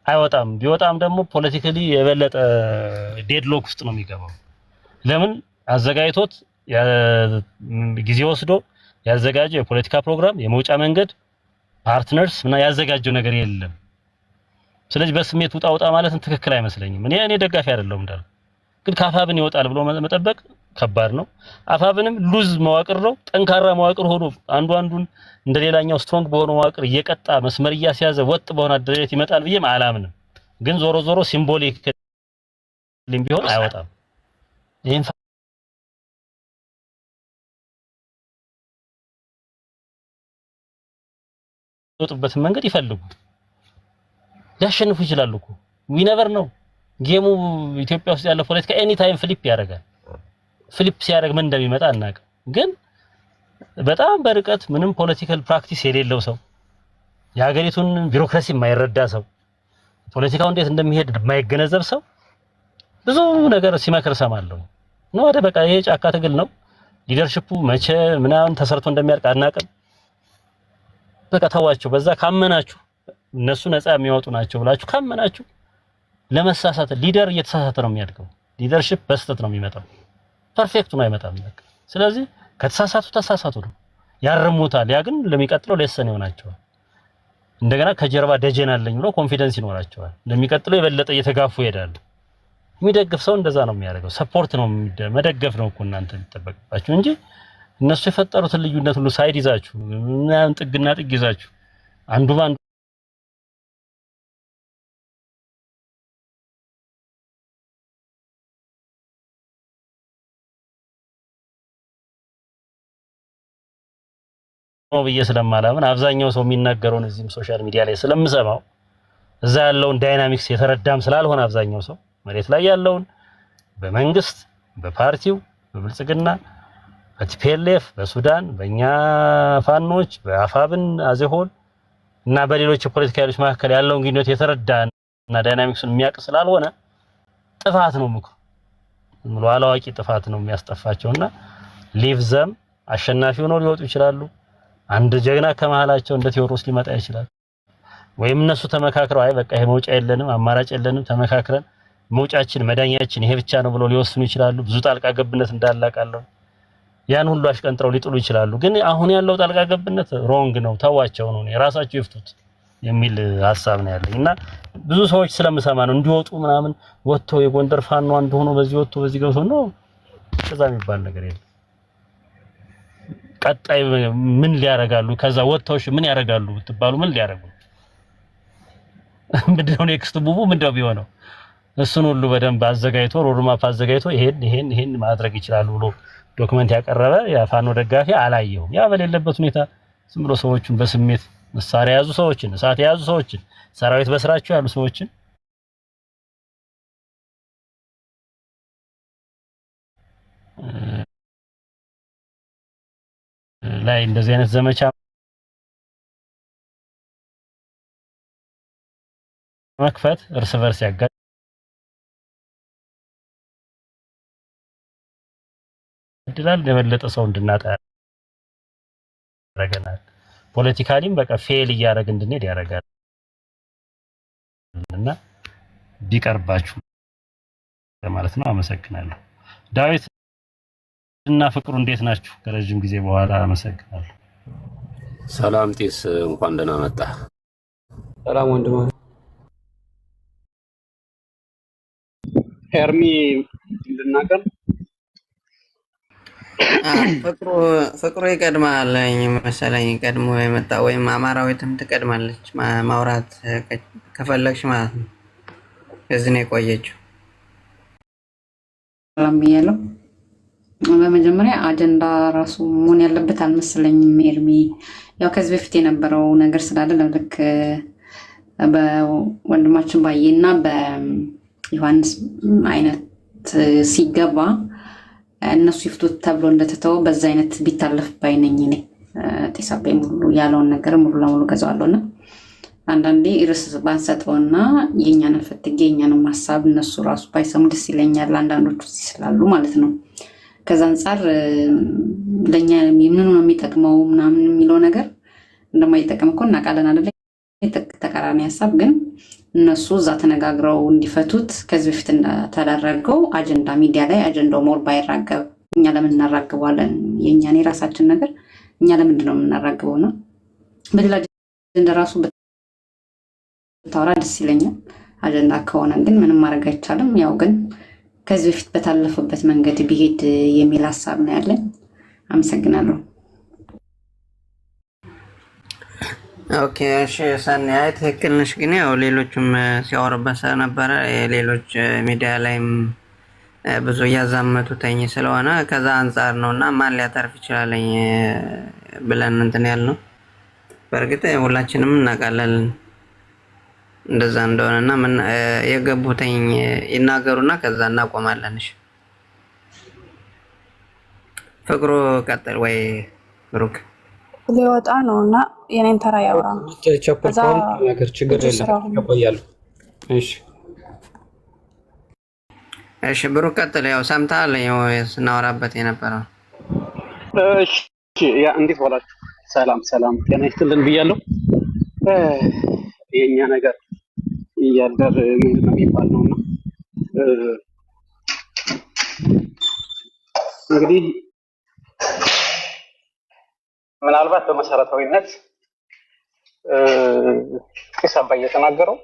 አይወጣም። ቢወጣም ደግሞ ፖለቲካሊ የበለጠ ዴድሎክ ውስጥ ነው የሚገባው። ለምን አዘጋጅቶት ጊዜ ወስዶ ያዘጋጀው የፖለቲካ ፕሮግራም የመውጫ መንገድ ፓርትነርስ እና ያዘጋጀው ነገር የለም። ስለዚህ በስሜት ውጣ ማለት ትክክል አይመስለኝም። እኔ ደጋፊ አይደለሁም እንዳል ግን ካፋብን ይወጣል ብሎ መጠበቅ ከባድ ነው። አፋብንም ሉዝ መዋቅር ነው። ጠንካራ መዋቅር ሆኖ አንዱን እንደሌላኛው ስትሮንግ በሆነ መዋቅር እየቀጣ መስመር እያስያዘ ወጥ በሆነ አደረጃጀት ይመጣል ብዬ አላምንም። ግን ዞሮ ሲምቦሊክ ቢሆን አይወጣም። ይሄን ወጥበት መንገድ ይፈልጉ ሊያሸንፉ ይችላሉ እኮ ዊ ኔቨር ነው። ጌሙ ኢትዮጵያ ውስጥ ያለው ፖለቲካ ኤኒ ታይም ፍሊፕ ያደርጋል። ፍሊፕ ሲያደርግ ምን እንደሚመጣ አናውቅም። ግን በጣም በርቀት ምንም ፖለቲካል ፕራክቲስ የሌለው ሰው የሀገሪቱን ቢሮክራሲ የማይረዳ ሰው ፖለቲካው እንዴት እንደሚሄድ የማይገነዘብ ሰው ብዙ ነገር ሲመክር ሰማለሁ ነው። ወደ በቃ ይሄ ጫካ ትግል ነው። ሊደርሺፑ መቼ ምናምን ተሰርቶ እንደሚያልቅ አናውቅም። በቃ ተዋቸው። በዛ ካመናችሁ እነሱ ነፃ የሚያወጡ ናቸው ብላችሁ ካመናችሁ ለመሳሳት ሊደር እየተሳሳተ ነው የሚያድገው። ሊደርሺፕ በስተት ነው የሚመጣው። ፐርፌክቱ ነው አይመጣም። በቃ ስለዚህ ተሳሳቱ ነው ያርሙታል። ያ ግን ለሚቀጥለው ሌሰን ይሆናቸዋል። እንደገና ከጀርባ ደጀን አለኝ ብሎ ኮንፊደንስ ይኖራቸዋል። ለሚቀጥለው የበለጠ እየተጋፉ ይሄዳሉ። የሚደግፍ ሰው እንደዛ ነው የሚያደርገው። ሰፖርት ነው መደገፍ ነው እኮ እናንተ የሚጠበቅባችሁ እንጂ እነሱ የፈጠሩትን ልዩነት ሁሉ ሳይድ ይዛችሁ ምናምን ጥግና ጥግ ይዛችሁ አንዱ ባንዱ ነው ብዬ ስለማላምን አብዛኛው ሰው የሚናገረውን እዚህም ሶሻል ሚዲያ ላይ ስለምሰማው እዛ ያለውን ዳይናሚክስ የተረዳም ስላልሆነ አብዛኛው ሰው መሬት ላይ ያለውን በመንግስት በፓርቲው በብልጽግና በቲፒኤልኤፍ በሱዳን በእኛ ፋኖች በአፋብን አዘሆል እና በሌሎች የፖለቲካ ኃይሎች መካከል ያለውን ግንኙነት የተረዳ እና ዳይናሚክሱን የሚያውቅ ስላልሆነ ጥፋት ነው ምክሩ ሙሉ አላዋቂ ጥፋት ነው የሚያስጠፋቸውና ሊቭ ዘም አሸናፊ ሆነው ሊወጡ ይችላሉ። አንድ ጀግና ከመሃላቸው እንደ ቴዎድሮስ ሊመጣ ይችላል። ወይም እነሱ ተመካክረው አይ በቃ ይሄ መውጫ የለንም አማራጭ የለንም ተመካክረን መውጫችን መዳኛችን ይሄ ብቻ ነው ብለው ሊወስኑ ይችላሉ። ብዙ ጣልቃ ገብነት እንዳላቃለው ያን ሁሉ አሽቀንጥረው ሊጥሉ ይችላሉ። ግን አሁን ያለው ጣልቃ ገብነት ሮንግ ነው፣ ተዋቸው ነው፣ የራሳቸው ይፍቱት የሚል ሐሳብ ነው ያለኝ እና ብዙ ሰዎች ስለምሰማ ነው እንዲወጡ ምናምን ወጥተው የጎንደር ፋኖ አንድ ሆኖ በዚህ ወጥቶ በዚህ ገብቶ ነው ከዛ የሚባል ነገር የለም። ቀጣይ ምን ሊያረጋሉ ከዛ ወጥተውሽ ምን ያረጋሉ ብትባሉ ምን ሊያረጉ ምንድነው ኔክስት ሙቭ ምንድነው ቢሆነው እሱን ሁሉ በደንብ አዘጋጅቶ ሮድማፕ አዘጋጅቶ ይሄን ማድረግ ይችላል ብሎ ዶክመንት ያቀረበ የፋኖ ደጋፊ አላየሁም። ያ በሌለበት ሁኔታ ዝም ብሎ ሰዎችን በስሜት መሳሪያ ያዙ ሰዎችን እሳት ያዙ ሰዎችን ሰራዊት በስራቸው ያሉ ሰዎችን ላይ እንደዚህ አይነት ዘመቻ መክፈት እርስ በርስ ያጋድላል። የበለጠ ሰው እንድናጣ ያደርገናል። ፖለቲካሊም በቃ ፌል እያደረግ እንድንሄድ ያደርጋል እና ቢቀርባችሁ ማለት ነው። አመሰግናለሁ። ዳዊት እና ፍቅሩ እንዴት ናችሁ? ከረጅም ጊዜ በኋላ አመሰግናለሁ። ሰላም ጤስ፣ እንኳን ደህና መጣ። ሰላም ወንድም ኤርሚ እንድናገር ፍቅሩ ይቀድማለኝ መሰለኝ። ቀድሞ የመጣ ወይም አማራዊትም ትቀድማለች ማውራት ከፈለግሽ ማለት ነው። እዚህ ነው የቆየችው። ሰላም ብያለሁ። በመጀመሪያ አጀንዳ ራሱ መሆን ያለበት አልመሰለኝም። ኤርሚ ያው ከዚህ በፊት የነበረው ነገር ስላለ ልክ በወንድማችን ባዬና በዮሐንስ አይነት ሲገባ እነሱ ይፍቱት ተብሎ እንደተተወ በዛ አይነት ቢታለፍ ባይነኝ እኔ ጤሳቤ ሙሉ ያለውን ነገር ሙሉ ለሙሉ ገዛዋለሁና አንዳንዴ ርዕስ ባንሰጠውና የኛን ፈትጌ የኛን ሐሳብ እነሱ ራሱ ባይሰሙ ደስ ይለኛል። አንዳንዶቹ ስላሉ ማለት ነው። ከዛ አንፃር ለኛ ምን ነው የሚጠቅመው ምናምን የሚለው ነገር እንደማይጠቅም እኮ እናውቃለን አይደለ? ተቃራኒ ሀሳብ ግን እነሱ እዛ ተነጋግረው እንዲፈቱት ከዚህ በፊት እንደተደረገው አጀንዳ ሚዲያ ላይ አጀንዳው ሞር ባይራገብ እኛ ለምን እናራግበዋለን? የእኛን የራሳችን ነገር እኛ ለምንድን ነው የምናራግበው? ነው በሌላ አጀንዳ ራሱ ብታወራ ደስ ይለኛል። አጀንዳ ከሆነ ግን ምንም ማድረግ አይቻልም። ያው ግን ከዚህ በፊት በታለፈበት መንገድ ቢሄድ የሚል ሀሳብ ነው ያለኝ። አመሰግናለሁ። ኦኬ እሺ ሰናይ ትክክል ነሽ። ግን ያው ሌሎችም ሲያወሩበት ነበረ ሌሎች ሚዲያ ላይም ብዙ እያዛመቱተኝ ስለሆነ ከዛ አንጻር ነውና ማን ሊያተርፍ ይችላልኝ ብለን እንትን ያልነው። በእርግጥ ሁላችንም እናውቃለን እንደዛ እንደሆነና ምን የገቡተኝ ይናገሩና ከዛ እናቆማለን። እሺ ፍቅሩ ቀጥል ወይ ብሩክ ሊወጣ ነው እና የኔን ተራ ያወራ ነው። ቸኮል ነገር ችግር የለም ያቆያሉ። እሺ እሺ ብሩክ ቀጥል። ያው ሰምተሃል ስናወራበት የነበረው። እሺ ያ እንዴት ዋላችሁ? ሰላም ሰላም ጤና ይስጥልን ብያለሁ። የኛ ነገር እያደር ምንድን ነው የሚባል ነውና እንግዲህ ምናልባት በመሰረታዊነት ቄስ አባይ የተናገረው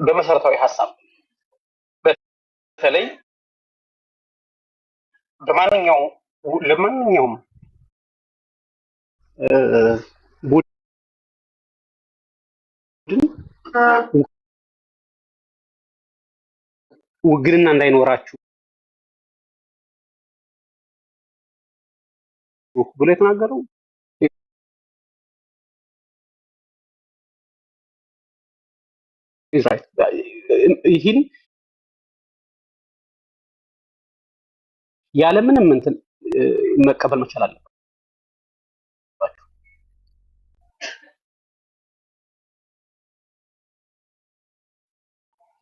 በመሰረታዊ ሀሳብ በተለይ ለማንኛውም ቡድን ውግንና እንዳይኖራችሁ ብሎ የተናገረው ይህን ያለምንም እንትን መቀበል መቻል አለበት።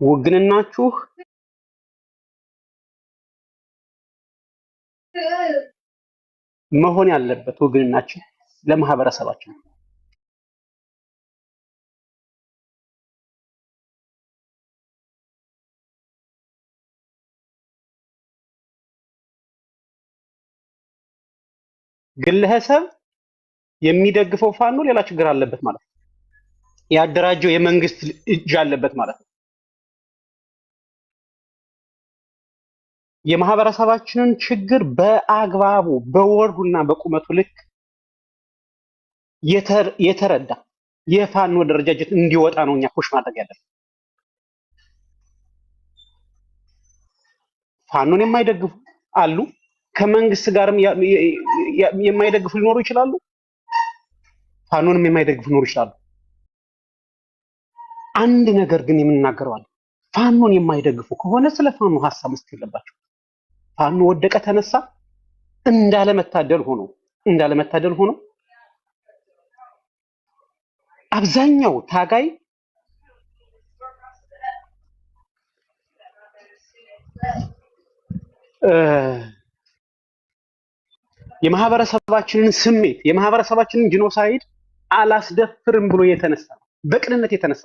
ውግንናችሁ መሆን ያለበት ውግንናችን ለማህበረሰባችን ግለሰብ የሚደግፈው ፋኖ ሌላ ችግር አለበት ማለት ነው። ያደራጀው የመንግስት እጅ አለበት ማለት ነው። የማህበረሰባችንን ችግር በአግባቡ በወርዱና በቁመቱ ልክ የተረዳ የፋኖ ደረጃጀት እንዲወጣ ነው እኛ ፑሽ ማድረግ ያለብን። ፋኖን የማይደግፉ አሉ፣ ከመንግስት ጋርም የማይደግፉ ሊኖሩ ይችላሉ፣ ፋኖንም የማይደግፉ ሊኖሩ ይችላሉ። አንድ ነገር ግን የምናገረው አለ። ፋኖን የማይደግፉ ከሆነ ስለ ፋኖ ሀሳብ መስጠት የለባቸው። ፋኖ ወደቀ ተነሳ እንዳለመታደል ሆኖ አብዛኛው ታጋይ የማህበረሰባችንን ስሜት የማህበረሰባችንን ጂኖሳይድ አላስደፍርም ብሎ የተነሳ በቅንነት የተነሳ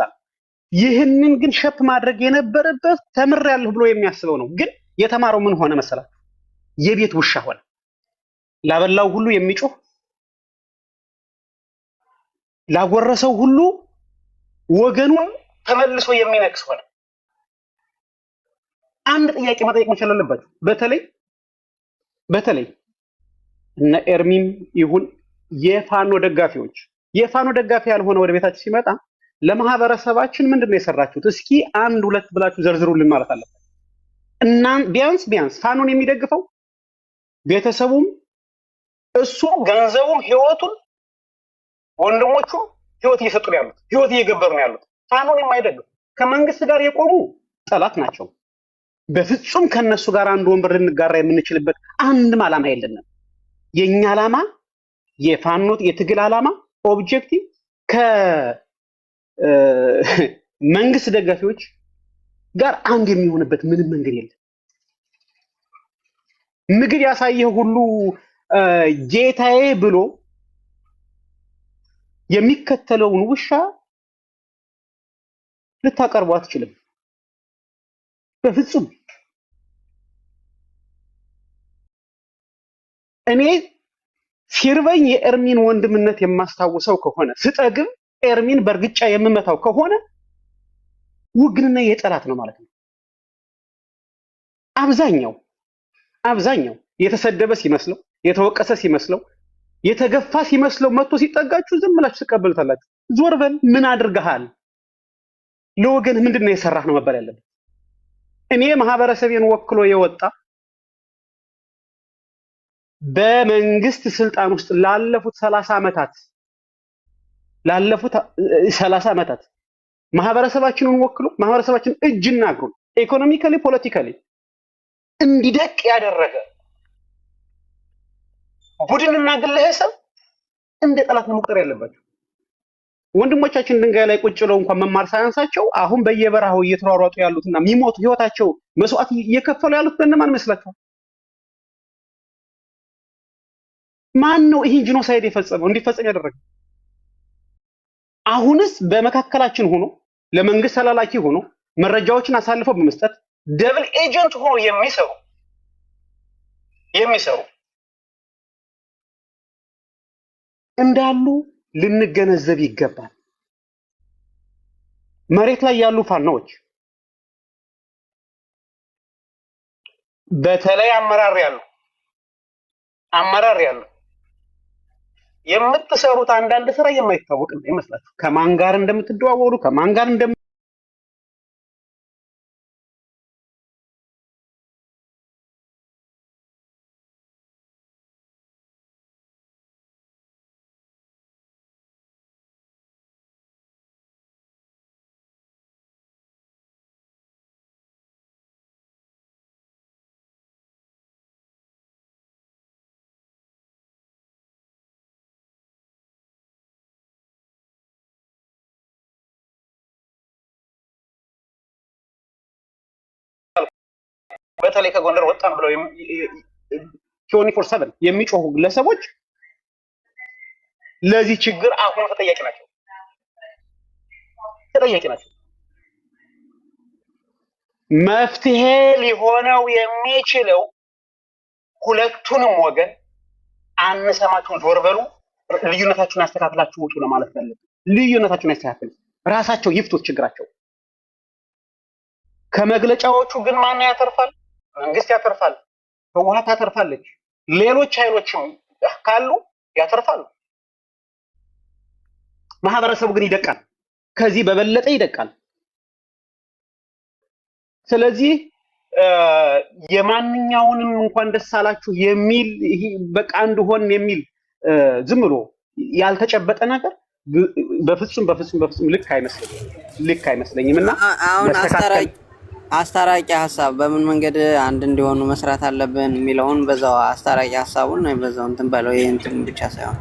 ይህንን ግን ሸፕ ማድረግ የነበረበት ተምሬያለሁ ብሎ የሚያስበው ነው። ግን የተማረው ምን ሆነ መሰላችሁ? የቤት ውሻ ሆነ። ላበላው ሁሉ የሚጮህ ላጎረሰው ሁሉ ወገኑን ተመልሶ የሚነክስ ሆነ። አንድ ጥያቄ መጠየቅ መቻል አለባችሁ። በተለይ እነ ኤርሚም ይሁን የፋኖ ደጋፊዎች የፋኖ ደጋፊ ያልሆነ ወደ ቤታችሁ ሲመጣ ለማህበረሰባችን ምንድነው የሰራችሁት? እስኪ አንድ ሁለት ብላችሁ ዘርዝሩልን ማለት አለበት። እና ቢያንስ ፋኖን የሚደግፈው ቤተሰቡም እሱ ገንዘቡም ህይወቱን ወንድሞቹ ህይወት እየሰጡ ነው ያሉት፣ ህይወት እየገበሩ ነው ያሉት። ፋኖን የማይደግፉ ከመንግስት ጋር የቆሙ ጠላት ናቸው። በፍጹም ከነሱ ጋር አንድ ወንበር ልንጋራ የምንችልበት አንድም ዓላማ የለንም። የኛ ዓላማ የፋኖ የትግል ዓላማ ኦብጀክቲቭ ከመንግስት ደጋፊዎች ጋር አንድ የሚሆንበት ምንም መንገድ የለም። ምግብ ያሳየው ሁሉ ጌታዬ ብሎ የሚከተለውን ውሻ ልታቀርቡ አትችልም በፍጹም። እኔ ሲርበኝ የኤርሚን ወንድምነት የማስታውሰው ከሆነ ስጠግብ ኤርሚን በእርግጫ የምመታው ከሆነ ውግንና የጠላት ነው ማለት ነው። አብዛኛው የተሰደበ ሲመስለው፣ የተወቀሰ ሲመስለው፣ የተገፋ ሲመስለው መጥቶ ሲጠጋችሁ ዝም ብላችሁ ትቀበሉታላችሁ። ዞር በል ምን አድርገሃል? ለወገን ምንድነው የሰራህ ነው መባል ያለበት። እኔ ማህበረሰቤን ወክሎ የወጣ በመንግስት ስልጣን ውስጥ ላለፉት 30 ዓመታት ማህበረሰባችንን ወክሎ ማህበረሰባችን እጅና እግሩን ኢኮኖሚካሊ ፖለቲካሊ እንዲደቅ ያደረገ ቡድንና ግለሰብ እንደ ጠላት ነው መቁጠር ያለባቸው። ወንድሞቻችን ድንጋይ ላይ ቁጭ ብለው እንኳን መማር ሳያንሳቸው አሁን በየበረሃው እየተሯሯጡ ያሉትና የሚሞቱ ህይወታቸው መስዋዕት እየከፈሉ ያሉት በእነማን ይመስላችኋል? ማን ነው ይህን ጂኖሳይድ የፈጸመው እንዲፈጸም ያደረገው? አሁንስ በመካከላችን ሆኖ ለመንግስት ተላላኪ ሆኖ መረጃዎችን አሳልፈው በመስጠት ደብል ኤጀንት ሆኖ የሚሰሩ እንዳሉ ልንገነዘብ ይገባል። መሬት ላይ ያሉ ፋኖች በተለይ አመራር ያሉ የምትሰሩት አንዳንድ ስራ የማይታወቅ ነው ይመስላችሁ። ከማን ጋር እንደምትደዋወሉ ከማን ጋር በተለይ ከጎንደር ወጣን ብለው 24/7 የሚጮሁ ግለሰቦች ለዚህ ችግር አሁን ተጠያቂ ናቸው። መፍትሄ ሊሆነው የሚችለው ሁለቱንም ወገን አንሰማችሁን ዞር በሉ፣ ልዩነታችሁን አስተካክላችሁ ውጡ ለማለት ፈልግ። ልዩነታችሁን አስተካክሉ፣ ራሳቸው ይፍቱት ችግራቸው። ከመግለጫዎቹ ግን ማን ያተርፋል? መንግስት ያተርፋል፣ ህወሓት ያተርፋለች፣ ሌሎች ኃይሎችም ካሉ ያተርፋሉ። ማህበረሰቡ ግን ይደቃል፣ ከዚህ በበለጠ ይደቃል። ስለዚህ የማንኛውንም እንኳን ደስ አላችሁ የሚል በቃ እንደሆን የሚል ዝም ብሎ ያልተጨበጠ ነገር በፍጹም ልክ አይመስለኝም እና አሁን አስታራቂ ሀሳብ በምን መንገድ አንድ እንዲሆኑ መስራት አለብን የሚለውን በዛው አስታራቂ ሀሳቡን በዛው እንትን በለው። ይሄ እንትን ብቻ ሳይሆን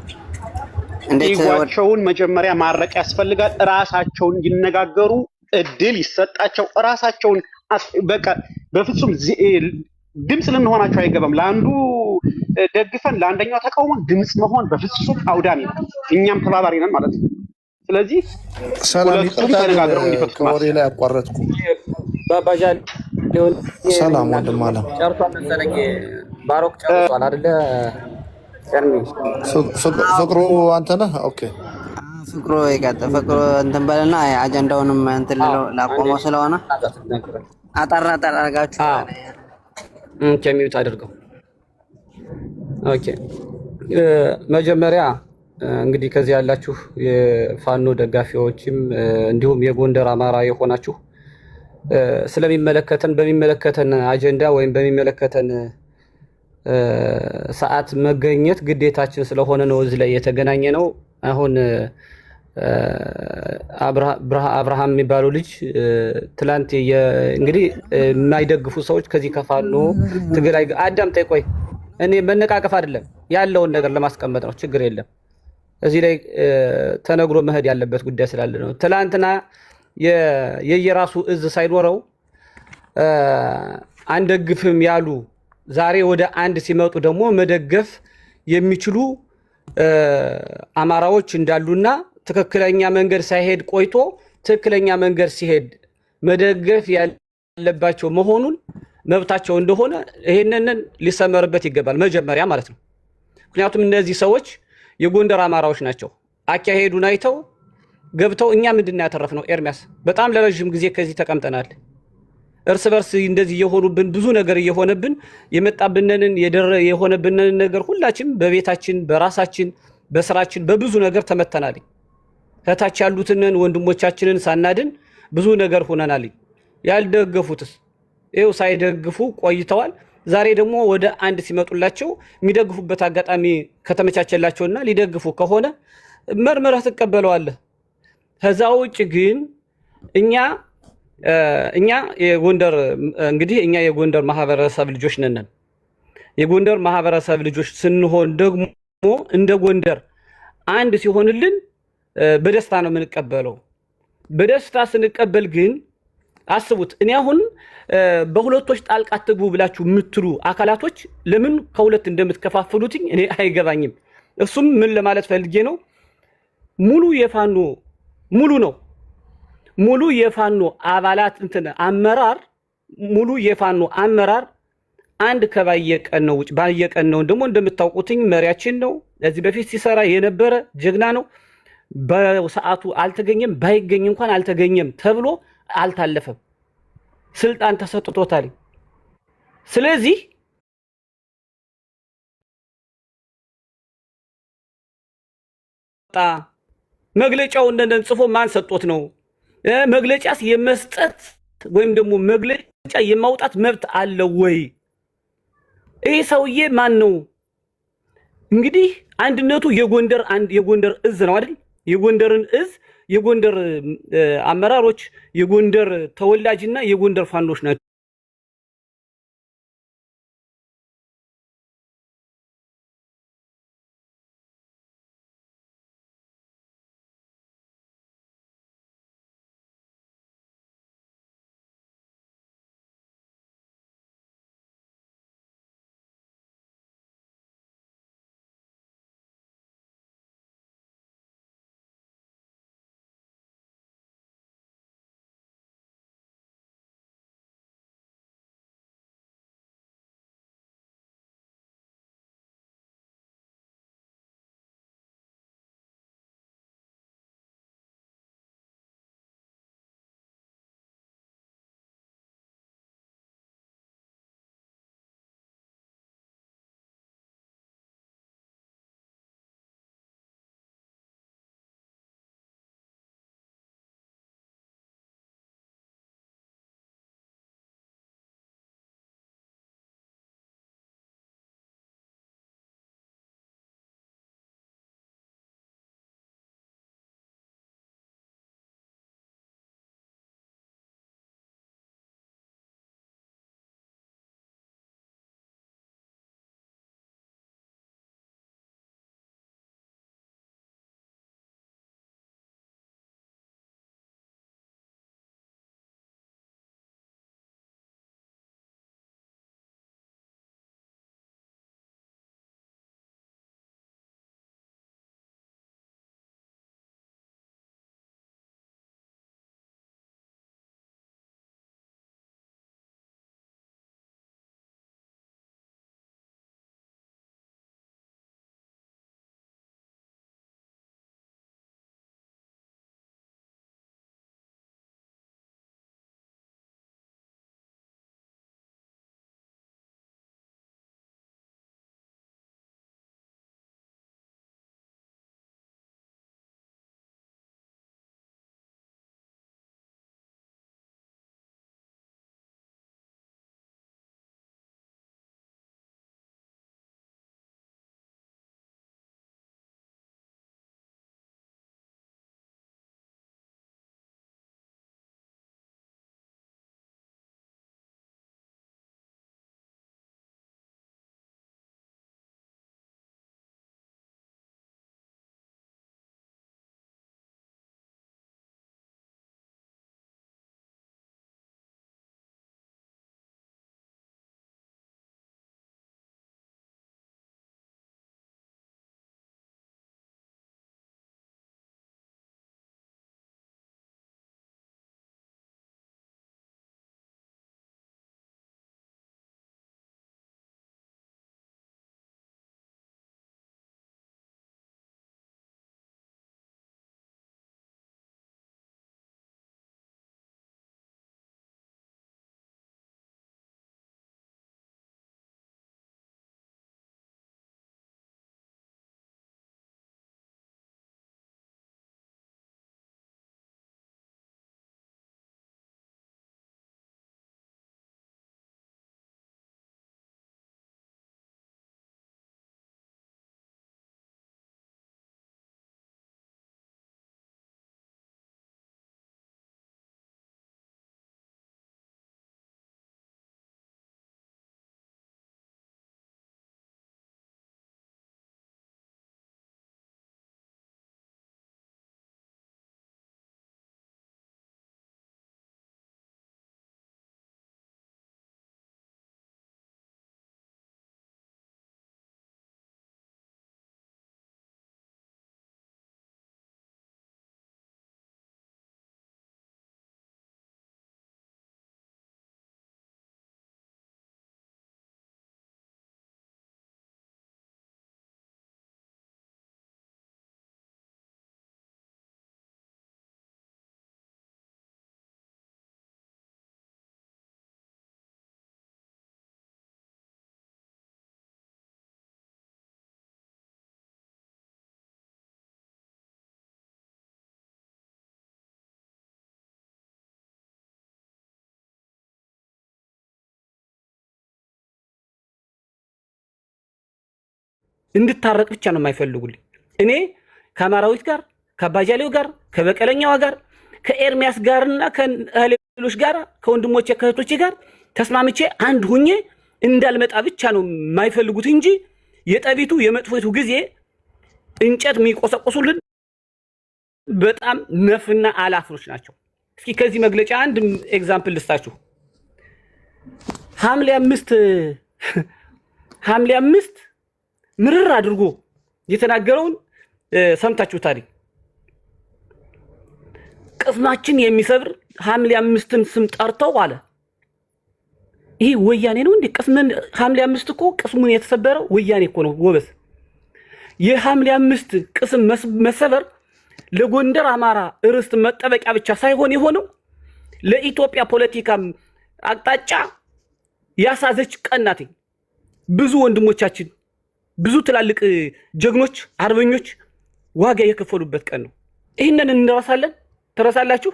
ኢጓቸውን መጀመሪያ ማረቅ ያስፈልጋል። ራሳቸውን ይነጋገሩ፣ እድል ይሰጣቸው። ራሳቸውን በቃ በፍጹም ድምጽ ልንሆናቸው አይገባም። ለአንዱ ደግፈን ለአንደኛው ተቃውሞ ድምጽ መሆን በፍጹም አውዳሚ ነው። እኛም ተባባሪ ነን ማለት ነው። ስለዚህ ሁለቱም ተነጋግረው እንዲፈቱ ከወሬ ላይ አቋረጥኩ። ባባጃል ሊሆን ሰላም ወንድም አለም ጨርሷል መሰለኝ። ባሮክ ጨርሷል አይደለ? ፍቅሩ አንተ ነህ? ኦኬ ፍቅሩ ይቀጥል። ፍቅሩ እንትን በልና አጀንዳውንም እንትን ላቆመው ስለሆነ አጠራ አድርጋችሁ ከሚዩት አድርገው። ኦኬ መጀመሪያ እንግዲህ ከዚህ ያላችሁ የፋኖ ደጋፊዎችም እንዲሁም የጎንደር አማራ የሆናችሁ በሚመለከተን አጀንዳ ወይም በሚመለከተን ሰዓት መገኘት ግዴታችን ስለሆነ ነው እዚህ ላይ የተገናኘ ነው። አሁን አብርሃም የሚባለው ልጅ ትላንት እንግዲህ የማይደግፉ ሰዎች ከዚህ ከፋኖ ትግል አዳምጠኝ፣ ቆይ እኔ መነቃቀፍ አይደለም ያለውን ነገር ለማስቀመጥ ነው። ችግር የለም። እዚህ ላይ ተነግሮ መሄድ ያለበት ጉዳይ ስላለ ነው። ትላንትና የየራሱ እዝ ሳይኖረው አንደግፍም ያሉ ዛሬ ወደ አንድ ሲመጡ ደግሞ መደገፍ የሚችሉ አማራዎች እንዳሉና ትክክለኛ መንገድ ሳይሄድ ቆይቶ ትክክለኛ መንገድ ሲሄድ መደገፍ ያለባቸው መሆኑን መብታቸው እንደሆነ ይሄንን ሊሰመርበት ይገባል መጀመሪያ ማለት ነው። ምክንያቱም እነዚህ ሰዎች የጎንደር አማራዎች ናቸው። አካሄዱን አይተው ገብተው እኛ ምንድነው ያተረፍነው? ኤርሚያስ በጣም ለረጅም ጊዜ ከዚህ ተቀምጠናል። እርስ በርስ እንደዚህ የሆኑብን ብዙ ነገር እየሆነብን የመጣብንንን የሆነብንን ነገር ሁላችን በቤታችን በራሳችን በስራችን በብዙ ነገር ተመተናል። ከታች ያሉትን ወንድሞቻችንን ሳናድን ብዙ ነገር ሆነናል። ያልደገፉትስ ይኸው ሳይደግፉ ቆይተዋል። ዛሬ ደግሞ ወደ አንድ ሲመጡላቸው የሚደግፉበት አጋጣሚ ከተመቻቸላቸውና ሊደግፉ ከሆነ መርመረህ ትቀበለዋለህ። ከዛ ውጭ ግን እኛ የጎንደር እንግዲህ እኛ የጎንደር ማህበረሰብ ልጆች ነን። የጎንደር ማህበረሰብ ልጆች ስንሆን ደግሞ እንደ ጎንደር አንድ ሲሆንልን በደስታ ነው የምንቀበለው። በደስታ ስንቀበል ግን አስቡት፣ እኔ አሁን በሁለቶች ጣልቃ አትግቡ ብላችሁ የምትሉ አካላቶች ለምን ከሁለት እንደምትከፋፍሉትኝ እኔ አይገባኝም። እሱም ምን ለማለት ፈልጌ ነው፣ ሙሉ የፋኖ ሙሉ የፋኖ አባላት አመራር ሙሉ የፋኖ አመራር አንድ ከባየቀን ነው። ባየቀን ነው ደግሞ እንደምታውቁትኝ መሪያችን ነው። ለዚህ በፊት ሲሰራ የነበረ ጀግና ነው። በሰዓቱ አልተገኘም፣ ባይገኝ እንኳን አልተገኘም ተብሎ አልታለፈም። ስልጣን ተሰጥቶታል። ስለዚህ መግለጫው እንደነን ጽፎ ማን ሰጥቶት ነው? መግለጫስ የመስጠት ወይም ደግሞ መግለጫ የማውጣት መብት አለው ወይ? ይሄ ሰውዬ ማን ነው? እንግዲህ አንድነቱ የጎንደር እዝ ነው አይደል? የጎንደርን እዝ የጎንደር አመራሮች የጎንደር ተወላጅና የጎንደር ፋኖች ናቸው። እንድታረቅ ብቻ ነው የማይፈልጉልኝ። እኔ ከአማራዊት ጋር ከአባጃሌው ጋር ከበቀለኛዋ ጋር ከኤርሚያስ ጋርና ከሌሎች ጋር ከወንድሞቼ ከእህቶቼ ጋር ተስማምቼ አንድ ሁኜ እንዳልመጣ ብቻ ነው የማይፈልጉት እንጂ የጠቢቱ የመጥፎቱ ጊዜ እንጨት የሚቆሰቆሱልን በጣም ነፍና አላፍሮች ናቸው። እስኪ ከዚህ መግለጫ አንድ ኤግዛምፕል ልስጣችሁ። ሐምሌ 5 ምርር አድርጎ የተናገረውን ሰምታችሁታል። ቅስማችን የሚሰብር ሐምሌ 5ን ስም ጠርተው አለ። ይህ ወያኔ ነው እንዴ? ሐምሌ 5 እኮ ቅስሙን የተሰበረው ወያኔ እኮ ነው ጎበዝ። የሐምሌ 5 ቅስም መሰበር ለጎንደር አማራ ርስት መጠበቂያ ብቻ ሳይሆን የሆነው ለኢትዮጵያ ፖለቲካ አቅጣጫ ያሳዘች ቀን ናት። ብዙ ወንድሞቻችን ብዙ ትላልቅ ጀግኖች አርበኞች ዋጋ የከፈሉበት ቀን ነው። ይህንን እንረሳለን? ትረሳላችሁ?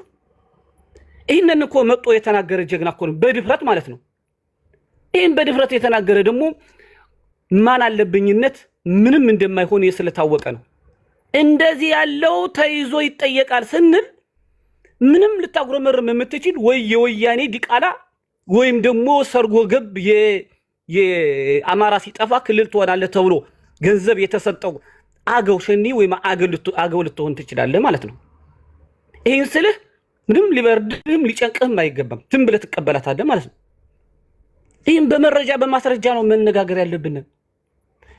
ይህንን እኮ መጥቶ የተናገረ ጀግና እኮ ነው በድፍረት ማለት ነው። ይህን በድፍረት የተናገረ ደግሞ ማን አለብኝነት ምንም እንደማይሆን ስለታወቀ ነው። እንደዚህ ያለው ተይዞ ይጠየቃል ስንል ምንም ልታጉረመርም የምትችል ወይ የወያኔ ዲቃላ ወይም ደግሞ ሰርጎ ገብ የአማራ ሲጠፋ ክልል ትሆናለህ ተብሎ ገንዘብ የተሰጠው አገው ሸኒ ወይም አገው ልትሆን ትችላለህ ማለት ነው። ይህን ስልህ ምንም ሊበርድም ሊጨንቅህም አይገባም። ዝም ብለህ ትቀበላታለህ ማለት ነው። ይህም በመረጃ በማስረጃ ነው መነጋገር ያለብን።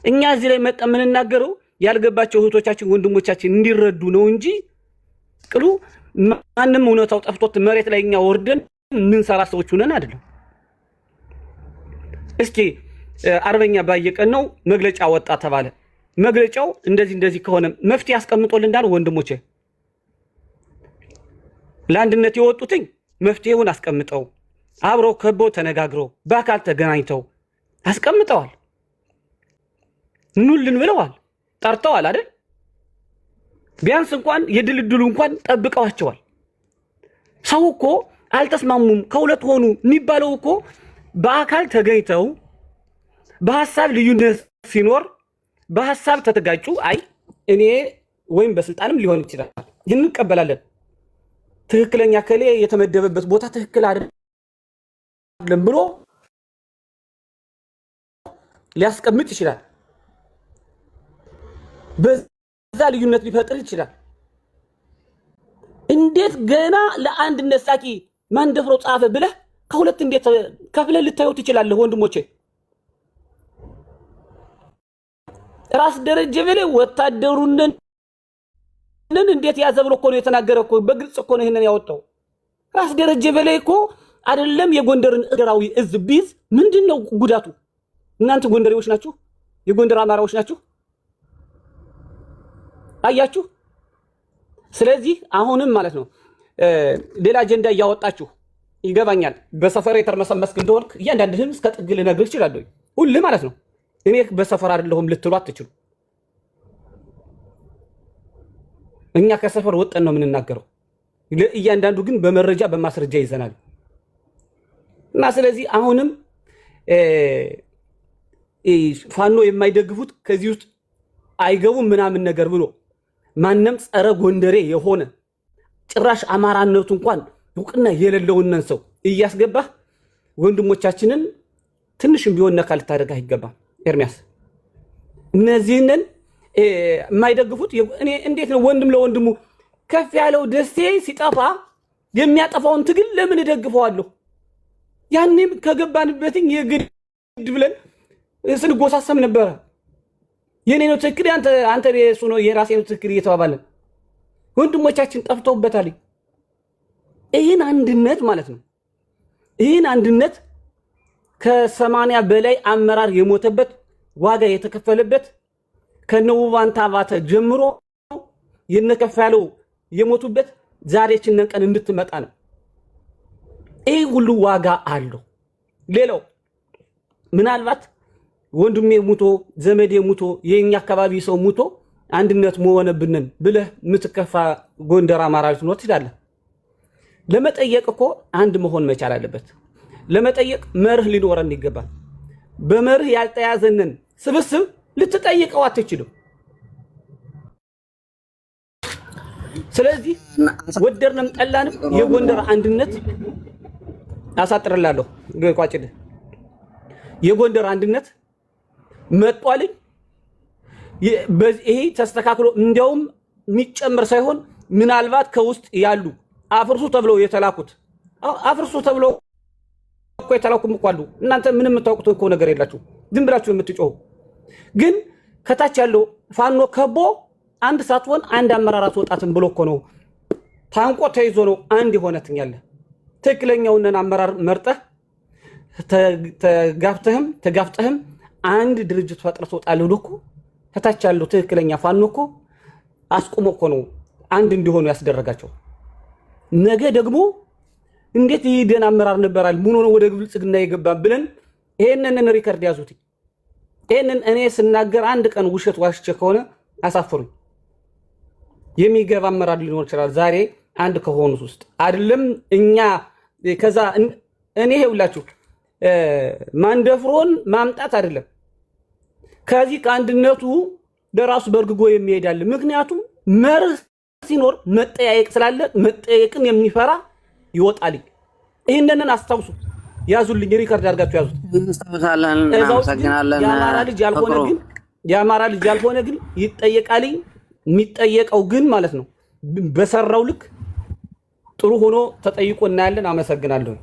እኛ እዚህ ላይ መጣ የምንናገረው ያልገባቸው እህቶቻችን ወንድሞቻችን እንዲረዱ ነው እንጂ ቅሉ ማንም እውነታው ጠፍቶት መሬት ላይ እኛ ወርደን ምንሰራ ሰዎች ሆነን አይደለም። እስኪ አርበኛ ባየቀን ነው መግለጫ ወጣ ተባለ። መግለጫው እንደዚህ ከሆነ መፍትሄ አስቀምጦልናል ወንድሞቼ። ለአንድነት የወጡትኝ መፍትሄውን አስቀምጠው አብረው ከቦ ተነጋግረው በአካል ተገናኝተው አስቀምጠዋል። ኑልን ብለዋል፣ ጠርተዋል አይደል? ቢያንስ እንኳን የድልድሉ እንኳን ጠብቀዋቸዋል። ሰው እኮ አልተስማሙም ከሁለት ሆኑ የሚባለው እኮ በአካል ተገኝተው በሐሳብ ልዩነት ሲኖር በሐሳብ ተተጋጩ። አይ እኔ ወይም በስልጣንም ሊሆን ይችላል ይህን እንቀበላለን፣ ትክክለኛ ከሌ የተመደበበት ቦታ ትክክል አይደለም ብሎ ሊያስቀምጥ ይችላል። በዛ ልዩነት ሊፈጥር ይችላል። እንዴት ገና ለአንድነት ሳቂ ማን ደፍሮ ጻፈ ብለህ ከሁለት እንዴት ከፍለህ ልታየው ትችላለህ? ወንድሞቼ ራስ ደረጀ ብለህ ወታደሩን እንዴት ያዘ ብሎ እኮ ነው የተናገረው እኮ በግልጽ እኮ ነው ይሄንን ያወጣው። ራስ ደረጀ በላይ እኮ አይደለም የጎንደርን እግራዊ እዝ ቢዝ ምንድነው ጉዳቱ? እናንተ ጎንደሬዎች ናችሁ፣ የጎንደር አማራዎች ናችሁ። አያችሁ። ስለዚህ አሁንም ማለት ነው ሌላ አጀንዳ እያወጣችሁ ይገባኛል። በሰፈር የተርመሰመስክ እንደሆንክ እያንዳንድህን እስከ ጥግ ልነግርህ እችላለሁ ሁሉ ማለት ነው። እኔ በሰፈር አይደለሁም ልትሉ አትችሉ። እኛ ከሰፈር ወጠን ነው የምንናገረው። ለእያንዳንዱ ግን በመረጃ በማስረጃ ይዘናል። እና ስለዚህ አሁንም ፋኖ የማይደግፉት ከዚህ ውስጥ አይገቡም ምናምን ነገር ብሎ ማንም ጸረ ጎንደሬ የሆነ ጭራሽ አማራነቱ እንኳን እውቅና የሌለውን ሰው እያስገባህ ወንድሞቻችንን ትንሽም ቢሆን ነካ ልታደርግ አይገባም። ኤርሚያስ እነዚህንን የማይደግፉት እኔ እንዴት ነው ወንድም ለወንድሙ ከፍ ያለው ደሴ ሲጠፋ የሚያጠፋውን ትግል ለምን እደግፈዋለሁ? ያኔም ከገባንበትኝ የግድ ብለን ስንጎሳሰም ነበረ። የኔ ነው ትክክል፣ አንተ የሱ ነው የራሴ ነው ትክክል እየተባባለን ወንድሞቻችን ጠፍተውበታል። ይህን አንድነት ማለት ነው ይህን አንድነት ከ80 በላይ አመራር የሞተበት ዋጋ የተከፈለበት ከነውባንታ ባተ ጀምሮ የነከፍ ያለው የሞቱበት ዛሬችን ቀን እንድትመጣ ነው። ይህ ሁሉ ዋጋ አለው። ሌላው ምናልባት ወንድሜ ሙቶ ዘመዴ ሙቶ የኛ አካባቢ ሰው ሙቶ አንድነት መሆነብንን ብለህ ምትከፋ ጎንደር አማራ ልትኖር ትችላለህ። ለመጠየቅ እኮ አንድ መሆን መቻል አለበት። ለመጠየቅ መርህ ሊኖረን ይገባል። በመርህ ያልተያዘንን ስብስብ ልትጠይቀው አትችልም። ስለዚህ ወደድንም ጠላንም የጎንደር አንድነት አሳጥርላለሁ ቋጭድ የጎንደር አንድነት መጥቷል። ይሄ ተስተካክሎ እንዲያውም የሚጨምር ሳይሆን ምናልባት ከውስጥ ያሉ አፍርሱ ተብለው የተላኩት አፍርሱ ተብለው እኮ የተላኩም እኮ አሉ። እናንተ ምንም የምታውቁት እኮ ነገር የላችሁ፣ ዝም ብላችሁ የምትጮሁ ግን ከታች ያለው ፋኖ ከቦ አንድ ሳትሆን አንድ አመራራት ወጣትን ብሎ እኮ ነው ታንቆ ተይዞ ነው አንድ የሆነትኛለ ትክክለኛውን አመራር መርጠህ ተጋፍጠህም አንድ ድርጅት ፈጥረህ ትወጣለህ ብሎ እኮ ከታች ያለው ትክክለኛ ፋኖ እኮ አስቆሞ እኮ ነው አንድ እንዲሆኑ ያስደረጋቸው። ነገ ደግሞ እንዴት ይደን አመራር ነበራል ምን ሆነ ወደ ብልጽግና የገባ ብለን ይሄንን ሪከርድ ያዙት። ይሄንን እኔ ስናገር አንድ ቀን ውሸት ዋሽቼ ከሆነ አሳፍሩኝ። የሚገባ አመራር ሊኖር ይችላል ዛሬ አንድ ከሆኑት ውስጥ አይደለም እኛ ከዛ እኔ ይኸውላችሁ ማንደፍሮን ማምጣት አይደለም ከዚህ ከአንድነቱ ለራሱ በርግጎ የሚሄዳል። ምክንያቱም መርህ ሲኖር መጠያየቅ ስላለ መጠያየቅን የሚፈራ ይወጣል። ይሄንን አስተውሱ፣ ያዙልኝ፣ ሪከርድ አድርጋችሁ ያዙት። እንስተውሳለን። እናመሰግናለን። የአማራ ልጅ ያልሆነ ግን ይጠየቃል። የሚጠየቀው ግን ማለት ነው በሰራው ልክ ጥሩ ሆኖ ተጠይቆ እናያለን። አመሰግናለሁ።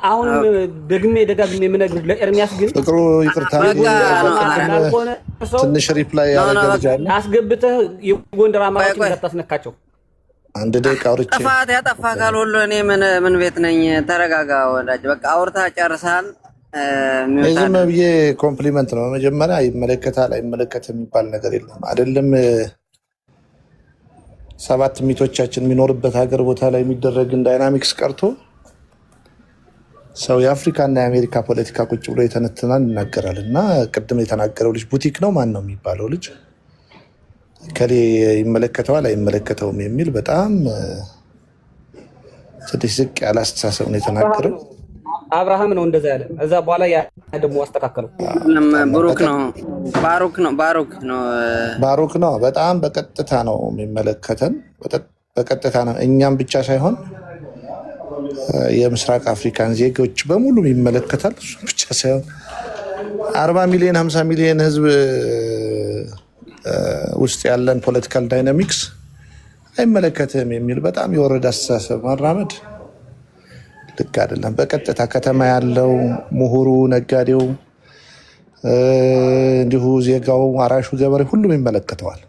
አሁን ደግሜ ደጋግሜ የምነግርህ ለኤርሚያስ ግን ፍቅሩ ይቅርታ ትንሽ ሪፕላይ ያደርጋል። አስገብተህ የጎንደር አማራጭ እንዳታስነካቸው። አንድ ደቂቃ አውርቼ ጥፋት ያጠፋ ካል ሁሉ እኔ ምን ቤት ነኝ? ተረጋጋ ወዳጅ፣ በቃ አውርታ ጨርሳል። ዝም ብዬ ኮምፕሊመንት ነው። መጀመሪያ ይመለከታል አይመለከትም የሚባል ነገር የለም። አይደለም 7 ሚቶቻችን የሚኖርበት ሀገር ቦታ ላይ የሚደረግን ዳይናሚክስ ቀርቶ ሰው የአፍሪካና የአሜሪካ ፖለቲካ ቁጭ ብሎ የተነትናል ይናገራል። እና ቅድም የተናገረው ልጅ ቡቲክ ነው ማን ነው የሚባለው ልጅ ከሌ ይመለከተዋል አይመለከተውም የሚል በጣም ትንሽ ዝቅ ያለ አስተሳሰብ ነው የተናገረው። አብርሃም ነው እንደዛ ያለ። እዛ በኋላ ያ ደግሞ አስተካከለው። ባሩክ ነው። በጣም በቀጥታ ነው የሚመለከተን፣ በቀጥታ ነው። እኛም ብቻ ሳይሆን የምስራቅ አፍሪካን ዜጎች በሙሉ ይመለከታል። እሱ ብቻ ሳይሆን 40 ሚሊዮን 50 ሚሊዮን ህዝብ ውስጥ ያለን ፖለቲካል ዳይናሚክስ አይመለከትም የሚል በጣም የወረደ አስተሳሰብ ማራመድ ልክ አይደለም። በቀጥታ ከተማ ያለው ምሁሩ፣ ነጋዴው፣ እንዲሁ ዜጋው፣ አራሹ፣ ገበሬ ሁሉም ይመለከተዋል።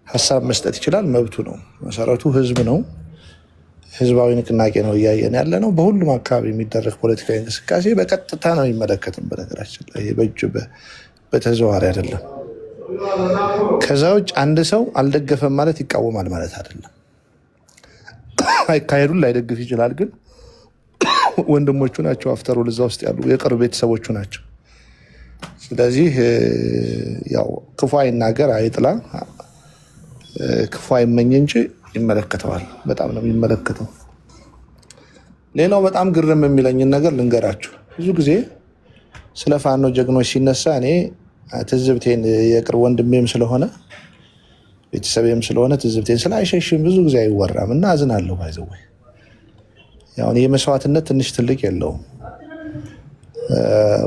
ሀሳብ መስጠት ይችላል፣ መብቱ ነው። መሰረቱ ህዝብ ነው። ህዝባዊ ንቅናቄ ነው እያየን ያለ ነው። በሁሉም አካባቢ የሚደረግ ፖለቲካዊ እንቅስቃሴ በቀጥታ ነው የሚመለከትም። በነገራችን ላይ በእጅ በተዘዋዋሪ አይደለም። ከዛ ውጭ አንድ ሰው አልደገፈም ማለት ይቃወማል ማለት አይደለም። አካሄዱን ላይደግፍ ይችላል፣ ግን ወንድሞቹ ናቸው። አፍተሮል እዛ ውስጥ ያሉ የቅርብ ቤተሰቦቹ ናቸው። ስለዚህ ያው ክፉ አይናገር አይጥላ፣ ክፉ አይመኝ እንጂ ይመለከተዋል። በጣም ነው የሚመለከተው። ሌላው በጣም ግርም የሚለኝን ነገር ልንገራችሁ። ብዙ ጊዜ ስለ ፋኖ ጀግኖች ሲነሳ እኔ ትዝብቴን የቅርብ ወንድሜም ስለሆነ ቤተሰቤም ስለሆነ ትዝብቴን ስለ አይሸሽም ብዙ ጊዜ አይወራም እና አዝናለሁ። ባይዘወይ ያው የመስዋዕትነት ትንሽ ትልቅ የለውም።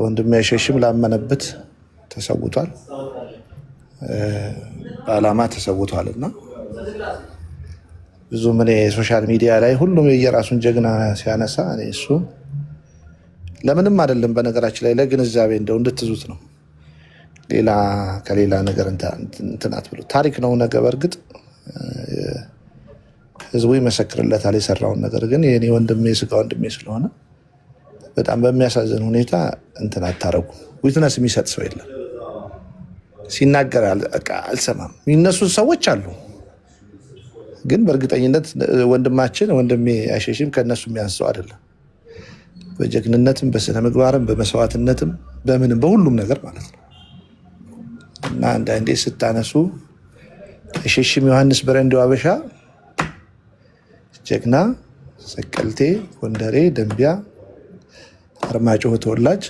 ወንድሜ አይሸሽም ላመነበት ተሰውቷል፣ በዓላማ ተሰውቷል እና ብዙ ምን ሶሻል ሚዲያ ላይ ሁሉም የየራሱን ጀግና ሲያነሳ እኔ እሱ ለምንም አይደለም። በነገራችን ላይ ለግንዛቤ እንደው እንድትዙት ነው። ሌላ ከሌላ ነገር እንትናት ብሎ ታሪክ ነው ነገ። በእርግጥ ህዝቡ ይመሰክርለታል የሰራውን ነገር። ግን የኔ ወንድሜ ስጋ ወንድሜ ስለሆነ በጣም በሚያሳዝን ሁኔታ እንትን አታረጉ። ዊትነስ የሚሰጥ ሰው የለም። ሲናገር አልሰማም። የሚነሱ ሰዎች አሉ፣ ግን በእርግጠኝነት ወንድማችን ወንድሜ አይሸሽም ከእነሱ የሚያንሰው አይደለም። በጀግንነትም በስነ ምግባርም በመስዋዕትነትም በምንም በሁሉም ነገር ማለት ነው። እና አንዳንዴ ስታነሱ አይሸሽም ዮሐንስ በረንዳው አበሻ ጀግና፣ ሰቀልቴ፣ ጎንደሬ፣ ደንቢያ፣ አርማጭሆ ተወላጅ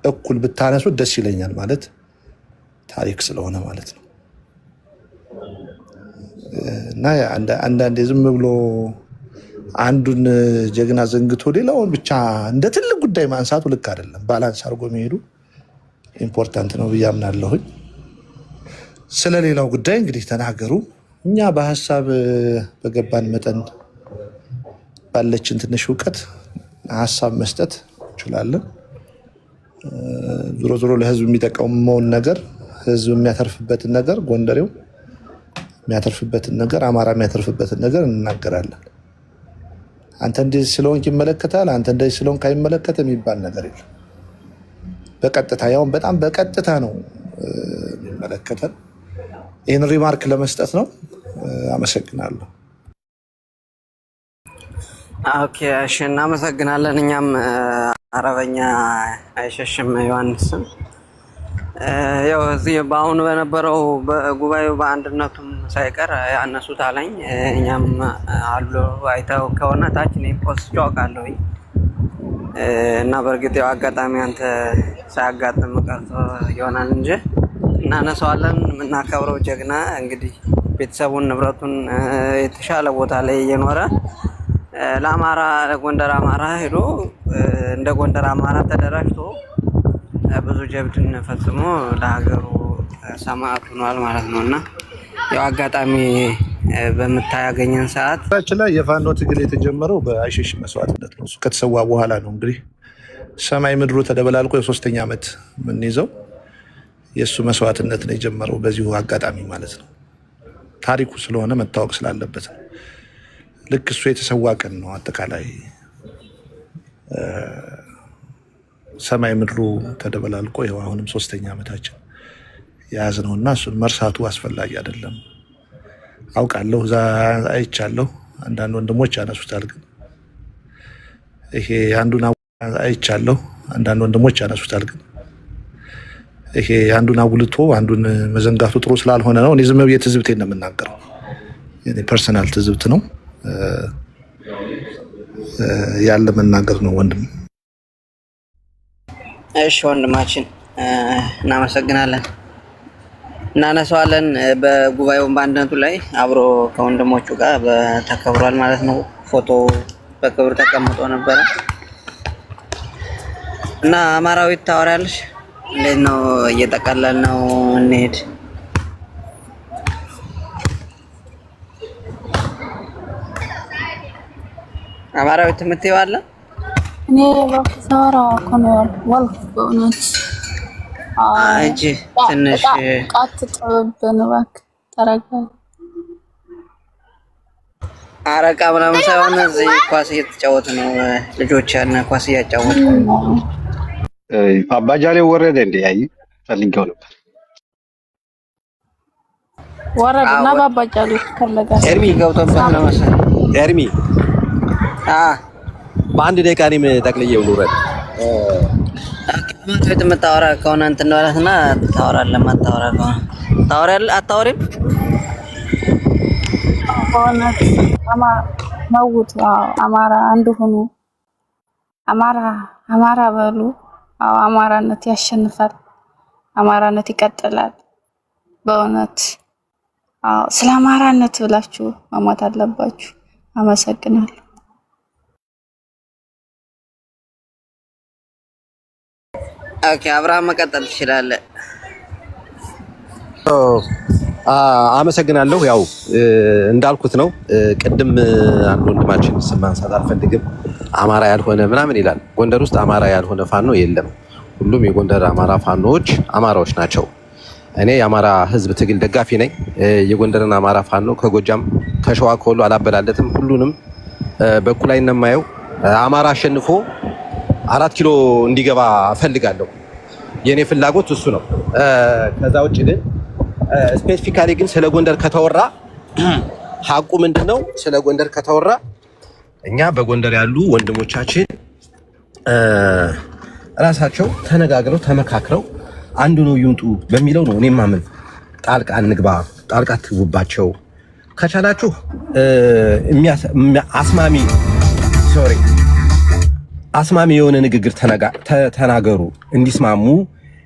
እኩል ብታነሱ ደስ ይለኛል። ማለት ታሪክ ስለሆነ ማለት ነው። እና አንዳንዴ ዝም ብሎ አንዱን ጀግና ዘንግቶ ሌላውን ብቻ እንደ ትልቅ ጉዳይ ማንሳቱ ልክ አይደለም። ባላንስ አድርጎ መሄዱ ኢምፖርታንት ነው ብዬ አምናለሁኝ። ስለሌላው ጉዳይ እንግዲህ ተናገሩ። እኛ በሀሳብ በገባን መጠን ባለችን ትንሽ እውቀት ሀሳብ መስጠት እንችላለን። ዞሮ ዞሮ ለህዝብ የሚጠቀመውን ነገር፣ ህዝብ የሚያተርፍበትን ነገር፣ ጎንደሬው የሚያተርፍበትን ነገር፣ አማራ የሚያተርፍበትን ነገር እንናገራለን። አንተ እንደዚህ ስለሆንክ ይመለከታል፣ አንተ እንደዚህ ስለሆንክ አይመለከትም የሚባል ነገር የለም። በቀጥታ ያውን በጣም በቀጥታ ነው የሚመለከተን። ይህን ሪማርክ ለመስጠት ነው። አመሰግናለሁ። ኦኬ እሺ፣ እናመሰግናለን። እኛም አረበኛ አይሸሽም ዮሐንስም ያው እዚህ በአሁኑ በነበረው በጉባኤው በአንድነቱም ሳይቀር ያነሱት አለኝ። እኛም አሉ አይተው ከሆነ ታች ነው ፖስት ጆካለሁኝ እና በእርግጥ ያው አጋጣሚ አንተ ሳያጋጥም ቀርቶ ይሆናል እንጂ እናነሳዋለን። የምናከብረው ጀግና እንግዲህ ቤተሰቡን ንብረቱን የተሻለ ቦታ ላይ እየኖረ ለአማራ ለጎንደር አማራ ሄዶ እንደ ጎንደር አማራ ተደራጅቶ ብዙ ጀብድን ፈጽሞ ለሀገሩ ሰማዕት ሆኗል ማለት ነው እና ያው አጋጣሚ በምታያገኘን ሰዓት ላይ የፋኖ ትግል የተጀመረው በአይሸሽ መስዋዕትነት ነው። እሱ ከተሰዋ በኋላ ነው እንግዲህ ሰማይ ምድሩ ተደበላልቆ የሶስተኛ ዓመት የምንይዘው የእሱ መስዋዕትነት ነው የጀመረው በዚሁ አጋጣሚ ማለት ነው። ታሪኩ ስለሆነ መታወቅ ስላለበት ነው። ልክ እሱ የተሰዋ ቀን ነው አጠቃላይ ሰማይ ምድሩ ተደበላልቆ ይኸው አሁንም ሶስተኛ ዓመታችን የያዝነው እና እሱን መርሳቱ አስፈላጊ አይደለም። አውቃለሁ፣ እዛ አይቻለሁ። አንዳንድ ወንድሞች ያነሱታል፣ ግን ይሄ አንዱን አይቻለሁ። አንዳንድ ወንድሞች ያነሱታል፣ ግን ይሄ አንዱን አጉልቶ አንዱን መዘንጋቱ ጥሩ ስላልሆነ ነው። እኔ ዝም ብዬ ትዝብቴን ነው የምናገረው። የኔ ፐርሰናል ትዝብት ነው ያለ መናገር ነው ወንድም። እሺ ወንድማችን እናመሰግናለን፣ እናነሳዋለን። በጉባኤው በአንድነቱ ላይ አብሮ ከወንድሞቹ ጋር ተከብሯል ማለት ነው። ፎቶ በክብር ተቀምጦ ነበረ እና አማራዊት ታወሪያለሽ? እንዴት ነው? እየጠቀለል ነው እንሄድ። አማራዊት የምትይው አለ? እኔ ባክሳራ ኮኖል ወልፍ በእውነት እጂ ትንሽ ቃት ጥብብን እባክህ ተረጋጋ። አረቃ ምናምን ሳይሆን እዚህ ኳስ እየተጫወቱ ነው ልጆች፣ ያነ ኳስ እያጫወቱ አባጃሌ ወረደ እንዴ? አይ ፈልጌው ነበር። ወረደና ባባጃሌ ፈለጋ ኤርሚ ገብቶበት ነው መሰለኝ። ኤርሚ በአንድ ደቂቃ እኔም ጠቅልዬው ልውረድ። ማለት የምታወራ ከሆነ እንትን ነው ታወራለህ። ማታወራ ከሆነ ታወራለህ። አታወሪም? በእውነት ነውት አማራ አንድ ሁኑ። አማራ በሉ። አማራነት ያሸንፋል። አማራነት ይቀጥላል። በእውነት ስለ አማራነት ብላችሁ መሞት አለባችሁ። አመሰግናለሁ። ኦኬ አብርሃም መቀጠል ትችላለህ። አመሰግናለሁ። ያው እንዳልኩት ነው ቅድም አንድ ወንድማችን ስም ማንሳት አልፈልግም። አማራ ያልሆነ ምናምን ይላል። ጎንደር ውስጥ አማራ ያልሆነ ፋኖ የለም። ሁሉም የጎንደር አማራ ፋኖዎች አማራዎች ናቸው። እኔ የአማራ ሕዝብ ትግል ደጋፊ ነኝ። የጎንደርን አማራ ፋኖ ከጎጃም ከሸዋ ከወሎ አላበላለትም። ሁሉንም በኩል ላይ የማየው አማራ አሸንፎ 4 ኪሎ እንዲገባ እፈልጋለሁ። የኔ ፍላጎት እሱ ነው። ከዛ ውጭ ግን ስፔሲፊካሊ ግን ስለ ጎንደር ከተወራ ሀቁ ምንድነው? ስለ ጎንደር ከተወራ እኛ በጎንደር ያሉ ወንድሞቻችን ራሳቸው ተነጋግረው ተመካክረው አንዱ ነው ይውጡ በሚለው ነው እኔ ማምን። ጣልቃ እንግባ፣ ጣልቃ ትግቡባቸው ከቻላችሁ አስማሚ የሆነ ንግግር ተናገሩ፣ እንዲስማሙ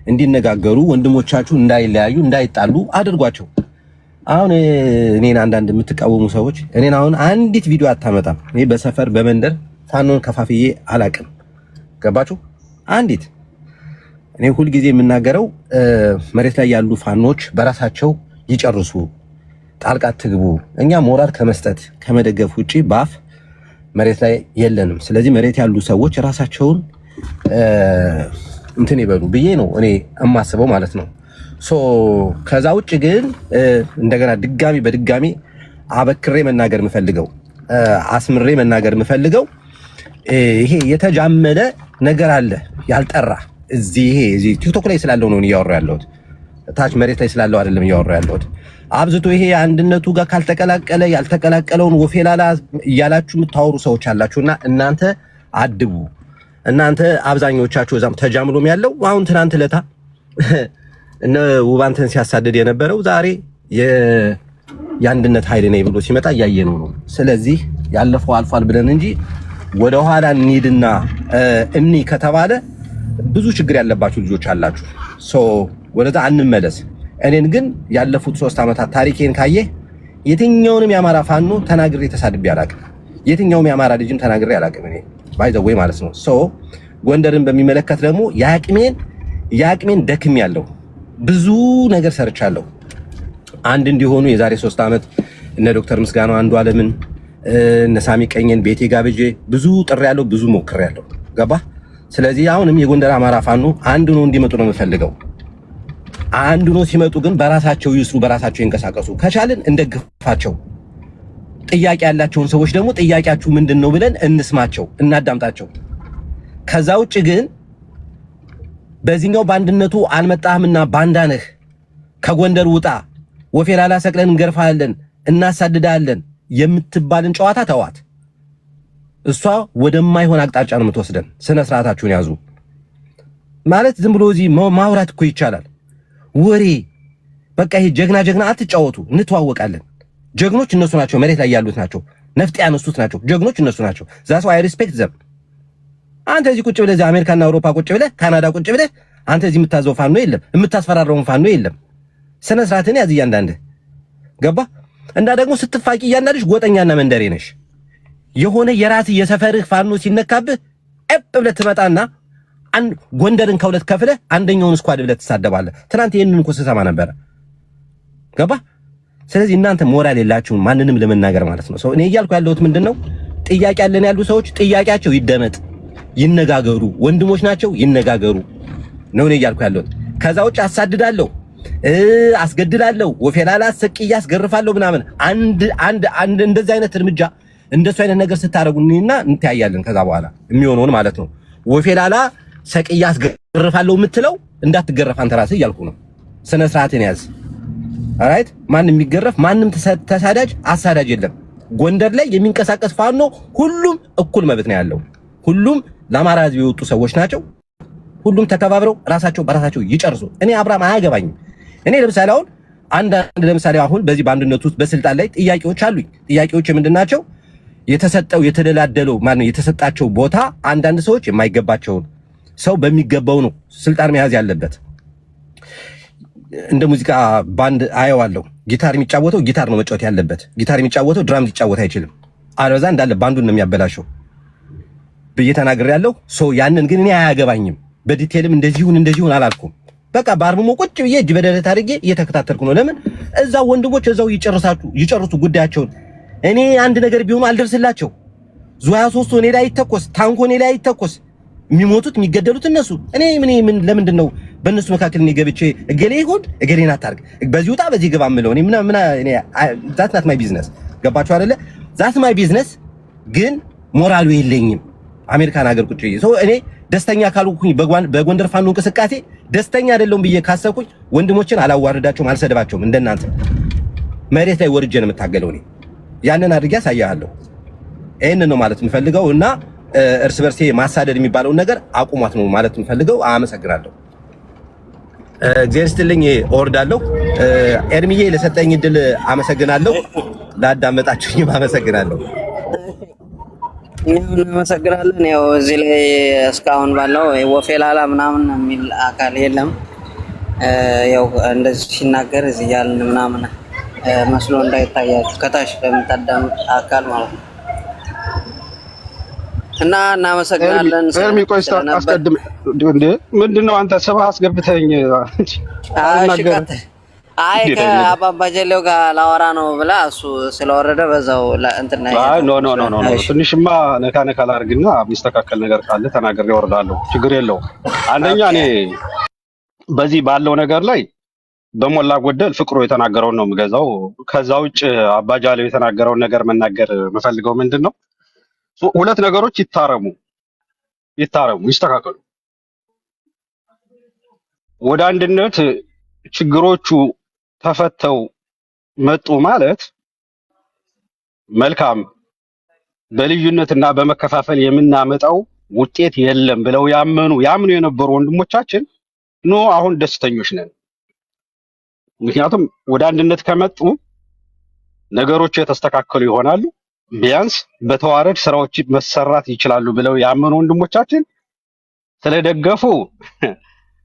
እንዲነጋገሩ፣ ወንድሞቻችሁ እንዳይለያዩ፣ እንዳይጣሉ አድርጓቸው። አሁን እኔን አንዳንድ የምትቃወሙ ሰዎች እኔን አሁን አንዲት ቪዲዮ አታመጣም። እኔ በሰፈር በመንደር ፋኖን ከፋፍዬ አላቅም። ገባችሁ? አንዲት እኔ ሁልጊዜ የምናገረው መሬት ላይ ያሉ ፋኖች በራሳቸው ይጨርሱ፣ ጣልቃ ትግቡ። እኛ ሞራል ከመስጠት ከመደገፍ ውጪ ባፍ መሬት ላይ የለንም። ስለዚህ መሬት ያሉ ሰዎች ራሳቸውን እንትን ይበሉ ብዬ ነው እኔ የማስበው ማለት ነው። ከዛ ውጭ ግን እንደገና በድጋሚ አበክሬ መናገር የምፈልገው አስምሬ መናገር የምፈልገው ይሄ የተጃመለ ነገር አለ ያልጠራ እዚህ ቲክቶክ ላይ ስላለው ነው እያወራሁ ያለሁት። ታች መሬት ላይ ስላለው አይደለም እያወራሁ ያለሁት። አብዝቶ ይሄ አንድነቱ ጋር ካልተቀላቀለ ያልተቀላቀለውን ወፌላላ እያላችሁ የምታወሩ ሰዎች አላችሁና እናንተ አድቡ። እናንተ አብዛኞቻችሁ እዛም ተጃምሎም ያለው አሁን ትናንት ለታ እነ ውባንተን ሲያሳድድ የነበረው ዛሬ የአንድነት ኃይል ነኝ ብሎ ሲመጣ እያየነው ነው። ስለዚህ ያለፈው አልፏል ብለን እንጂ ወደ ኋላ እንሂድና እኒ ከተባለ ብዙ ችግር ያለባችሁ ልጆች አላችሁ። ወደዛ አንመለስ። እኔን ግን ያለፉት 3 ዓመታት ታሪኬን ካየህ የትኛውንም የአማራ ፋኖ ተናግሬ ተሳድቤ አላውቅም። የትኛውም የአማራ ልጅም ተናግሬ አላውቅም። እኔ ባይ ዘ ወይ ማለት ነው። ጎንደርን በሚመለከት ደግሞ የአቅሜን ደክም ያለው ብዙ ነገር ሰርቻለሁ። አንድ እንዲሆኑ የዛሬ 3 ዓመት እነ ዶክተር ምስጋናው አንዱ ዓለምን እነ ሳሚ ቀኘን ቤቴ ጋብጄ ብዙ ጥሪ ያለው ብዙ ሞክር ያለው ገባ። ስለዚህ አሁንም የጎንደር አማራ ፋኖ አንድ ነው እንዲመጡ ነው የምፈልገው። አንድ ነው ሲመጡ ግን በራሳቸው ይስሩ፣ በራሳቸው ይንቀሳቀሱ። ከቻልን እንደግፋቸው። ጥያቄ ያላቸውን ሰዎች ደግሞ ጥያቄያችሁ ምንድነው ብለን እንስማቸው፣ እናዳምጣቸው። ከዛ ውጭ ግን በዚህኛው ባንድነቱ አልመጣህምና ባንዳ ነህ፣ ከጎንደር ውጣ፣ ወፌላላ ሰቅለን እንገርፋለን፣ እናሳድዳለን የምትባልን ጨዋታ ተዋት። እሷ ወደማይሆን አቅጣጫ ነው የምትወስደን። ስነ ስርዓታችሁን ያዙ። ማለት ዝም ብሎ እዚህ ማውራት እኮ ይቻላል። ወሬ በቃ ይሄ ጀግና አትጫወቱ። እንተዋወቃለን። ጀግኖች እነሱ ናቸው፣ መሬት ላይ ያሉት ናቸው፣ ነፍጥ ያነሱት ናቸው። ጀግኖች እነሱ ናቸው። ዛስ ዋይ ሪስፔክት ዘም። አንተ እዚህ ቁጭ ብለህ አሜሪካና አውሮፓ ቁጭ ብለህ ካናዳ ቁጭ ብለህ አንተ እዚህ የምታዘው ፋኖ የለም፣ የምታስፈራረውን ፋኖ የለም። ስነ ስርዓትን ያዝ እያንዳንድህ ገባ። እና ደግሞ ስትፋቂ እያንዳንድሽ ጎጠኛና መንደሬ ነሽ። የሆነ የራስህ የሰፈርህ ፋኖ ሲነካብህ ብለህ ትመጣና ጎንደርን ከሁለት ከፍለህ አንደኛውን ስኳድ ብለህ ትሳደባለህ። ትናንት ይሄንን እኮ ስሰማ ነበረ ገባ። ስለዚህ እናንተ ሞራል የላችሁም ማንንም ለመናገር ማለት ነው። እኔ እያልኩ ያለሁት ምንድነው፣ ጥያቄ ያለን ያሉ ሰዎች ጥያቄያቸው ይደመጥ፣ ይነጋገሩ። ወንድሞች ናቸው፣ ይነጋገሩ ነው እኔ እያልኩ ያለሁት። ከዛ ውጭ አሳድዳለሁ፣ አስገድላለሁ፣ ወፌላላ ሰቅያ አስገርፋለሁ ምናምን አንድ እንደዚህ አይነት እርምጃ እንደሱ አይነት ነገር ስታረጉኝና እንታያለን። ከዛ በኋላ የሚሆነውን ማለት ነው። ወፌላላ ሰቅያ አስገርፋለሁ የምትለው እንዳትገረፍ አንተ ራስህ እያልኩ ነው። ስነ ስርዓትን ያዝ። ኦራይት። ማንም የሚገረፍ ማንም ተሳዳጅ አሳዳጅ የለም። ጎንደር ላይ የሚንቀሳቀስ ፋኖ ሁሉም እኩል መብት ነው ያለው። ሁሉም ለአማራ ሕዝብ የወጡ ሰዎች ናቸው። ሁሉም ተከባብረው ራሳቸው በራሳቸው ይጨርሱ። እኔ አብርሃም አያገባኝም። እኔ ለምሳሌ አሁን በዚህ በአንድነት ውስጥ በስልጣን ላይ ጥያቄዎች አሉኝ። ጥያቄዎች ምንድናቸው? የተሰጠው የተደላደለው ማነው የተሰጣቸው ቦታ አንዳንድ ሰዎች የማይገባቸውን ሰው በሚገባው ነው ስልጣን መያዝ ያለበት። እንደ ሙዚቃ ባንድ አየዋለሁ። ጊታር የሚጫወተው ጊታር ነው መጫወት ያለበት። ጊታር የሚጫወተው ድራም ሊጫወት አይችልም። አለበዛ እንዳለ ባንዱን ነው የሚያበላሸው ብዬ ተናግሬያለሁ። ያንን ግን እኔ አያገባኝም። በዲቴልም እንደዚሁን አላልኩም። በቃ በአርምሞ ቁጭ ብዬ እጅ በደረት አድርጌ እየተከታተልኩ ነው። ለምን እዛው ወንድሞች እዛው ይጨርሱ ጉዳያቸውን። እኔ አንድ ነገር ቢሆኑ አልደርስላቸው። ዙያ 3 እኔ ላይ ይተኮስ፣ ታንኮ እኔ ላይ ይተኮስ፣ የሚሞቱት የሚገደሉት እነሱ። እኔ ለምንድን ነው በእነሱ መካከል እኔ ገብቼ እገሌ ይሁን እገሌን አታርግ፣ በዚህ ውጣ በዚህ ግባ የምለው? እኔ ዛት ናት ማይ ቢዝነስ። ገባችሁ አይደለ? ዛት ማይ ቢዝነስ። ግን ሞራሉ የለኝም። አሜሪካን ሀገር ቁጭ ብዬ እኔ ደስተኛ ካልኩኝ በጎንደር ፋኖ እንቅስቃሴ ደስተኛ አይደለሁም ብዬ ካሰብኩኝ ወንድሞችን አላዋርዳቸውም፣ አልሰደባቸውም። እንደናንተ መሬት ላይ ወርጄ ነው የምታገለው። እኔ ያንን አድርጌ አሳያለሁ። ይሄንን ነው ማለት የምፈልገው እና እርስ በርሴ ማሳደድ የሚባለውን ነገር አቁሟት ነው ማለት የምፈልገው። አመሰግናለሁ። እግዚአብሔር ይስጥልኝ። እወርዳለሁ። ኤርሚዬ ለሰጠኝ እድል አመሰግናለሁ። ላዳመጣችሁኝ አመሰግናለሁ። እኛም እናመሰግናለን። ያው እዚህ ላይ እስካሁን ባለው ወፌላላ ምናምን የሚል አካል የለም። ያው እንደዚህ ሲናገር እዚህ ያልን ምናምን መስሎ እንዳይታያችሁ ከታች ለምታዳምጥ አካል ማለት ነው። እና እናመሰግናለን። ኤርሚ ቆይ አስቀድም እንዴ ምንድነው አንተ ስብህ አስገብተኝ አልናገርም። አይ ከአባባ ጀሌው ጋር ላወራ ነው ብላ እሱ ስለወረደ በዛው እንትና ኖ ትንሽማ ነካ ነካ ላድርግና የሚስተካከል ነገር ካለ ተናግሬ እወርዳለሁ። ችግር የለውም። አንደኛ እኔ በዚህ ባለው ነገር ላይ በሞላ ጎደል ፍቅሩ የተናገረውን ነው የምገዛው። ከዛ ውጭ አባጃሌው የተናገረውን ነገር መናገር የምፈልገው ምንድን ነው፣ ሁለት ነገሮች ይታረሙ፣ ይስተካከሉ። ወደ አንድነት ችግሮቹ ተፈተው መጡ ማለት መልካም፣ በልዩነትና በመከፋፈል የምናመጣው ውጤት የለም ብለው ያምኑ የነበሩ ወንድሞቻችን ኖ አሁን ደስተኞች ነን። ምክንያቱም ወደ አንድነት ከመጡ ነገሮች የተስተካከሉ ይሆናሉ፣ ቢያንስ በተዋረድ ስራዎች መሰራት ይችላሉ ብለው ያመኑ ወንድሞቻችን ስለደገፉ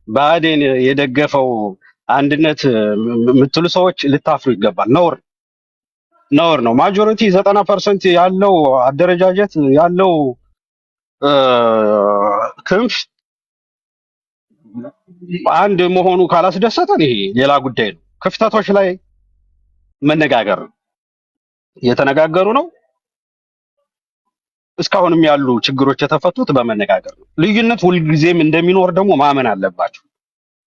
ብአዴን የደገፈው አንድነት የምትሉ ሰዎች ልታፍሩ ይገባል። ነውር ነው። ማጆሪቲ 90% ያለው አደረጃጀት ያለው ክንፍ አንድ መሆኑ ካላስደሰተን ይሄ ሌላ ጉዳይ ነው። ክፍተቶች ላይ መነጋገር ነው። እየተነጋገሩ ነው። እስካሁንም ያሉ ችግሮች የተፈቱት በመነጋገር ነው። ልዩነት ሁልጊዜም እንደሚኖር ደግሞ ማመን አለባቸው።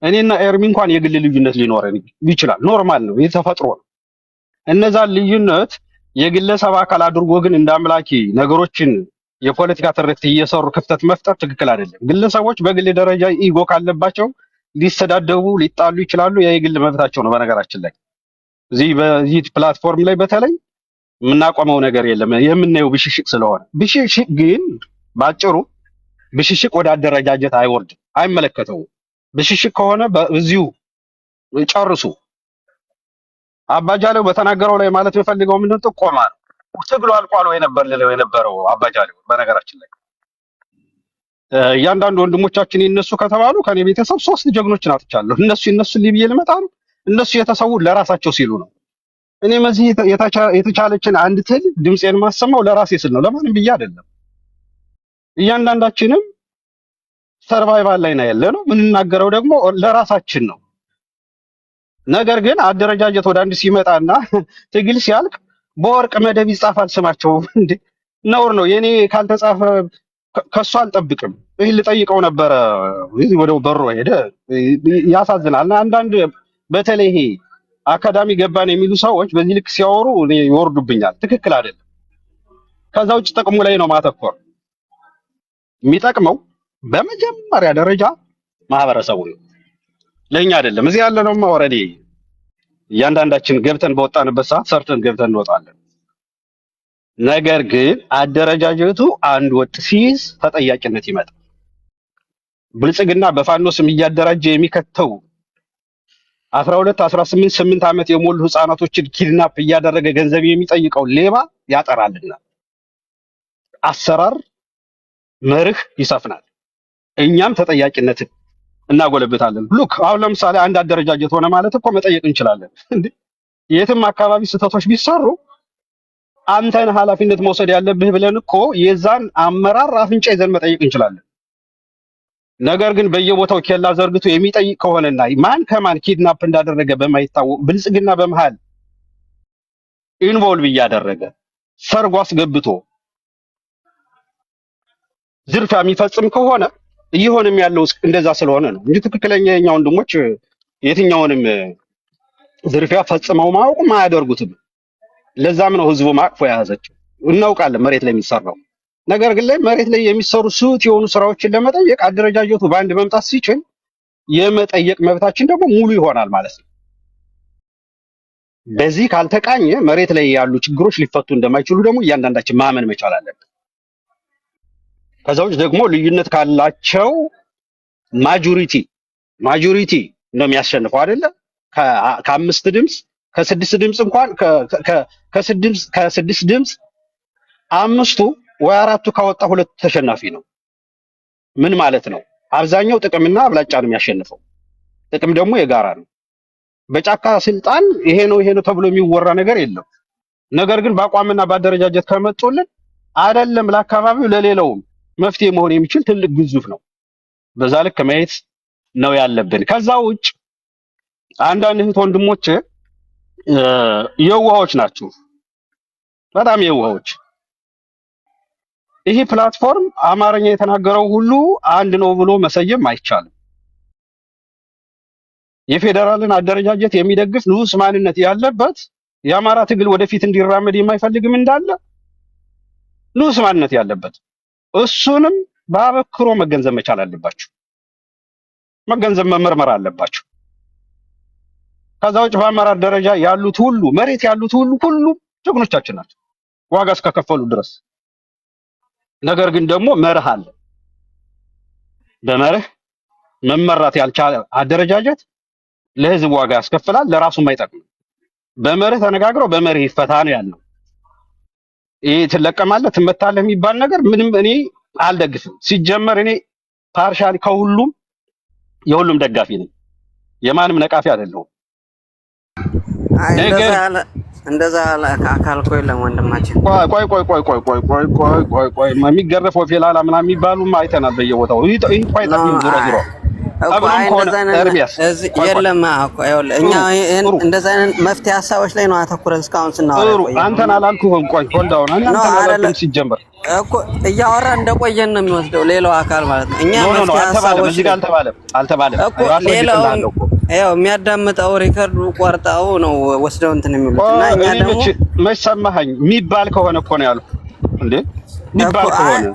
እኔና ኤርሚ እንኳን የግል ልዩነት ሊኖረን ይችላል። ኖርማል ነው፣ የተፈጥሮ ነው። እነዛን ልዩነት የግለሰብ አካል አድርጎ ግን እንደ አምላኪ ነገሮችን የፖለቲካ ትርክት እየሰሩ ክፍተት መፍጠር ትክክል አይደለም። ግለሰቦች በግል ደረጃ ኢጎ ካለባቸው ሊሰዳደቡ ሊጣሉ ይችላሉ። ያ የግል መብታቸው ነው። በነገራችን ላይ በዚህ ፕላትፎርም ላይ በተለይ የምናቆመው ነገር የለም። የምናየው ብሽሽቅ ስለሆነ ብሽሽቅ ግን ባጭሩ ብሽሽቅ ወደ አደረጃጀት አይወርድም፣ አይመለከተውም። ብሽሽቅ ከሆነ በዚሁ ጨርሱ። አባጃሌው በተናገረው ላይ ማለት የፈልገው ምንድነው? ጥቆማ ነው። ትግሉ አልቋል ወይ ነበር ልለው የነበረው አባጃሌው። በነገራችን ላይ እያንዳንዱ ወንድሞቻችን ይነሱ ከተባሉ ከኔ ቤተሰብ 3 ጀግኖችን አጥቻለሁ። እነሱ ሊብዬ ልመጣ ነው። እነሱ የተሰዉ ለራሳቸው ሲሉ ነው። እኔ መዚህ የተቻለችን አንድ ትል ድምጼን ማሰማው ለራሴ ስል ነው፣ ለማንም ብዬ አይደለም። እያንዳንዳችንም ሰርቫይቫል ላይ ነው ያለነው። የምንናገረው ደግሞ ለራሳችን ነው። ነገር ግን አደረጃጀት ወደ አንድ ሲመጣና ትግል ሲያልቅ በወርቅ መደብ ይጻፋል ስማቸው። እንዴ ነውር ነው። የኔ ካልተጻፈ ከሱ አልጠብቅም። ይሄን ልጠይቀው ነበረ፣ ወደ በሮ ሄደ። ያሳዝናል። አንዳንድ በተለይ ይሄ አካዳሚ ገባን የሚሉ ሰዎች በዚህ ልክ ሲያወሩ እኔ ይወርዱብኛል። ትክክል አይደለም። ከዛ ውጭ ጥቅሙ ላይ ነው ማተኮር የሚጠቅመው። በመጀመሪያ ደረጃ ማህበረሰቡ ነው፣ ለኛ አይደለም። እዚህ ያለነውማ ኦልሬዲ እያንዳንዳችን ገብተን በወጣንበት ሰዓት ሰርተን ገብተን እንወጣለን። ነገር ግን አደረጃጀቱ አንድ ወጥ ሲይዝ ተጠያቂነት ይመጣል። ብልጽግና በፋኖ ስም እያደራጀ የሚከተው 12፣ 18፣ 8 ዓመት የሞሉ ህፃናቶችን ኪድናፕ እያደረገ ገንዘብ የሚጠይቀው ሌባ ያጠራልና አሰራር መርህ ይሰፍናል። እኛም ተጠያቂነትን እናጎለብታለን። ሉክ አሁን ለምሳሌ አንድ አደረጃጀት ሆነ ማለት እኮ መጠየቅ እንችላለን። እንዴ የትም አካባቢ ስህተቶች ቢሰሩ አንተን ኃላፊነት መውሰድ ያለብህ ብለን እኮ የዛን አመራር አፍንጫ ይዘን መጠየቅ እንችላለን። ነገር ግን በየቦታው ኬላ ዘርግቶ የሚጠይቅ ከሆነና ማን ከማን ኪድናፕ እንዳደረገ በማይታወቅ ብልጽግና በመሃል ኢንቮልቭ እያደረገ ሰርጎ አስገብቶ ዝርፊያ የሚፈጽም ከሆነ እየሆነም ያለው እንደዛ ስለሆነ ነው እንጂ ትክክለኛ የኛ ወንድሞች የትኛውንም ዝርፊያ ፈጽመው ማያውቁም አያደርጉትም። ለዛም ነው ህዝቡ ማቅፎ የያዘችው። እናውቃለን መሬት ላይ የሚሰራው ነገር ግን ላይ መሬት ላይ የሚሰሩ ስውት የሆኑ ስራዎችን ለመጠየቅ አደረጃጀቱ በአንድ መምጣት ሲችል የመጠየቅ መብታችን ደግሞ ሙሉ ይሆናል ማለት ነው። በዚህ ካልተቃኘ መሬት ላይ ያሉ ችግሮች ሊፈቱ እንደማይችሉ ደግሞ እያንዳንዳችን ማመን መቻል አለብን። ከዛ ውጭ ደግሞ ልዩነት ካላቸው ማጆሪቲ ነው የሚያሸንፈው አይደለ? ከ5 ድምፅ ከ6 ድምፅ እንኳን ከ6 ድምፅ 5ቱ ወይ 4ቱ ካወጣ 2 ተሸናፊ ነው። ምን ማለት ነው? አብዛኛው ጥቅምና አብላጫ ነው የሚያሸንፈው። ጥቅም ደግሞ የጋራ ነው። በጫካ ስልጣን ይሄ ነው ተብሎ የሚወራ ነገር የለም። ነገር ግን በአቋምና በአደረጃጀት ከመጡልን አይደለም ለአካባቢው ለሌላውም መፍትሄ መሆን የሚችል ትልቅ ግዙፍ ነው። በዛ ልክ ማየት ነው ያለብን። ከዛ ውጭ አንዳንድ እህት ወንድሞች የዋሆች ናቸው፣ በጣም የዋሆች። ይሄ ፕላትፎርም አማርኛ የተናገረው ሁሉ አንድ ነው ብሎ መሰየም አይቻልም። የፌዴራልን አደረጃጀት የሚደግፍ ንዑስ ማንነት ያለበት የአማራ ትግል ወደፊት እንዲራመድ የማይፈልግም እንዳለ ንዑስ ማንነት ያለበት እሱንም በአበክሮ መገንዘብ መቻል አለባችሁ። መገንዘብ መመርመር አለባችሁ። ከዛ ውጭ በአመራር ደረጃ ያሉት ሁሉ መሬት ያሉት ሁሉ ጀግኖቻችን ናቸው ዋጋ እስከከፈሉ ድረስ። ነገር ግን ደግሞ መርህ አለ። በመርህ መመራት ያልቻለ አደረጃጀት ለህዝብ ዋጋ ያስከፍላል፣ ለራሱም አይጠቅም። በመርህ ተነጋግረው በመርህ ይፈታ ነው ያለው። ይሄ ትለቀማለህ ትመታለህ የሚባል ነገር ምንም እኔ አልደግፍም። ሲጀመር እኔ ፓርሻሊ ከሁሉም የሁሉም ደጋፊ ነኝ፣ የማንም ነቃፊ አይደለሁም። እንደዛ አካል እኮ የለም ወንድማችን። ቆይ የሚገረፈው ፌላላ ምናምን የሚባሉ አይተናል በየቦታው። ይሄ ቆይ ጠቅም ዙሮ የለም እኛ እንደዛ አይነት መፍትሄ ሀሳቦች ላይ ነው አተኩረን እስካሁን ስናወራ። አንተን አላልኩህም። ቆይ ሆልዳውን አንተን አላልኩም። ሲጀመር እኮ እያወራ እንደቆየን ነው የሚወስደው ሌላው አካል ማለት ነው። እኛ መፍትሄ ሀሳቦች እዚህ ጋር አልተባለም እኮ ሌላው ያው የሚያዳምጠው ሪከርዱ ቆርጠው ነው ወስደው እንትን የሚሉት እና እኛ ደግሞ መች ሰማኸኝ የሚባል ከሆነ እኮ ነው ያልኩህ እንዴ የሚባል ከሆነ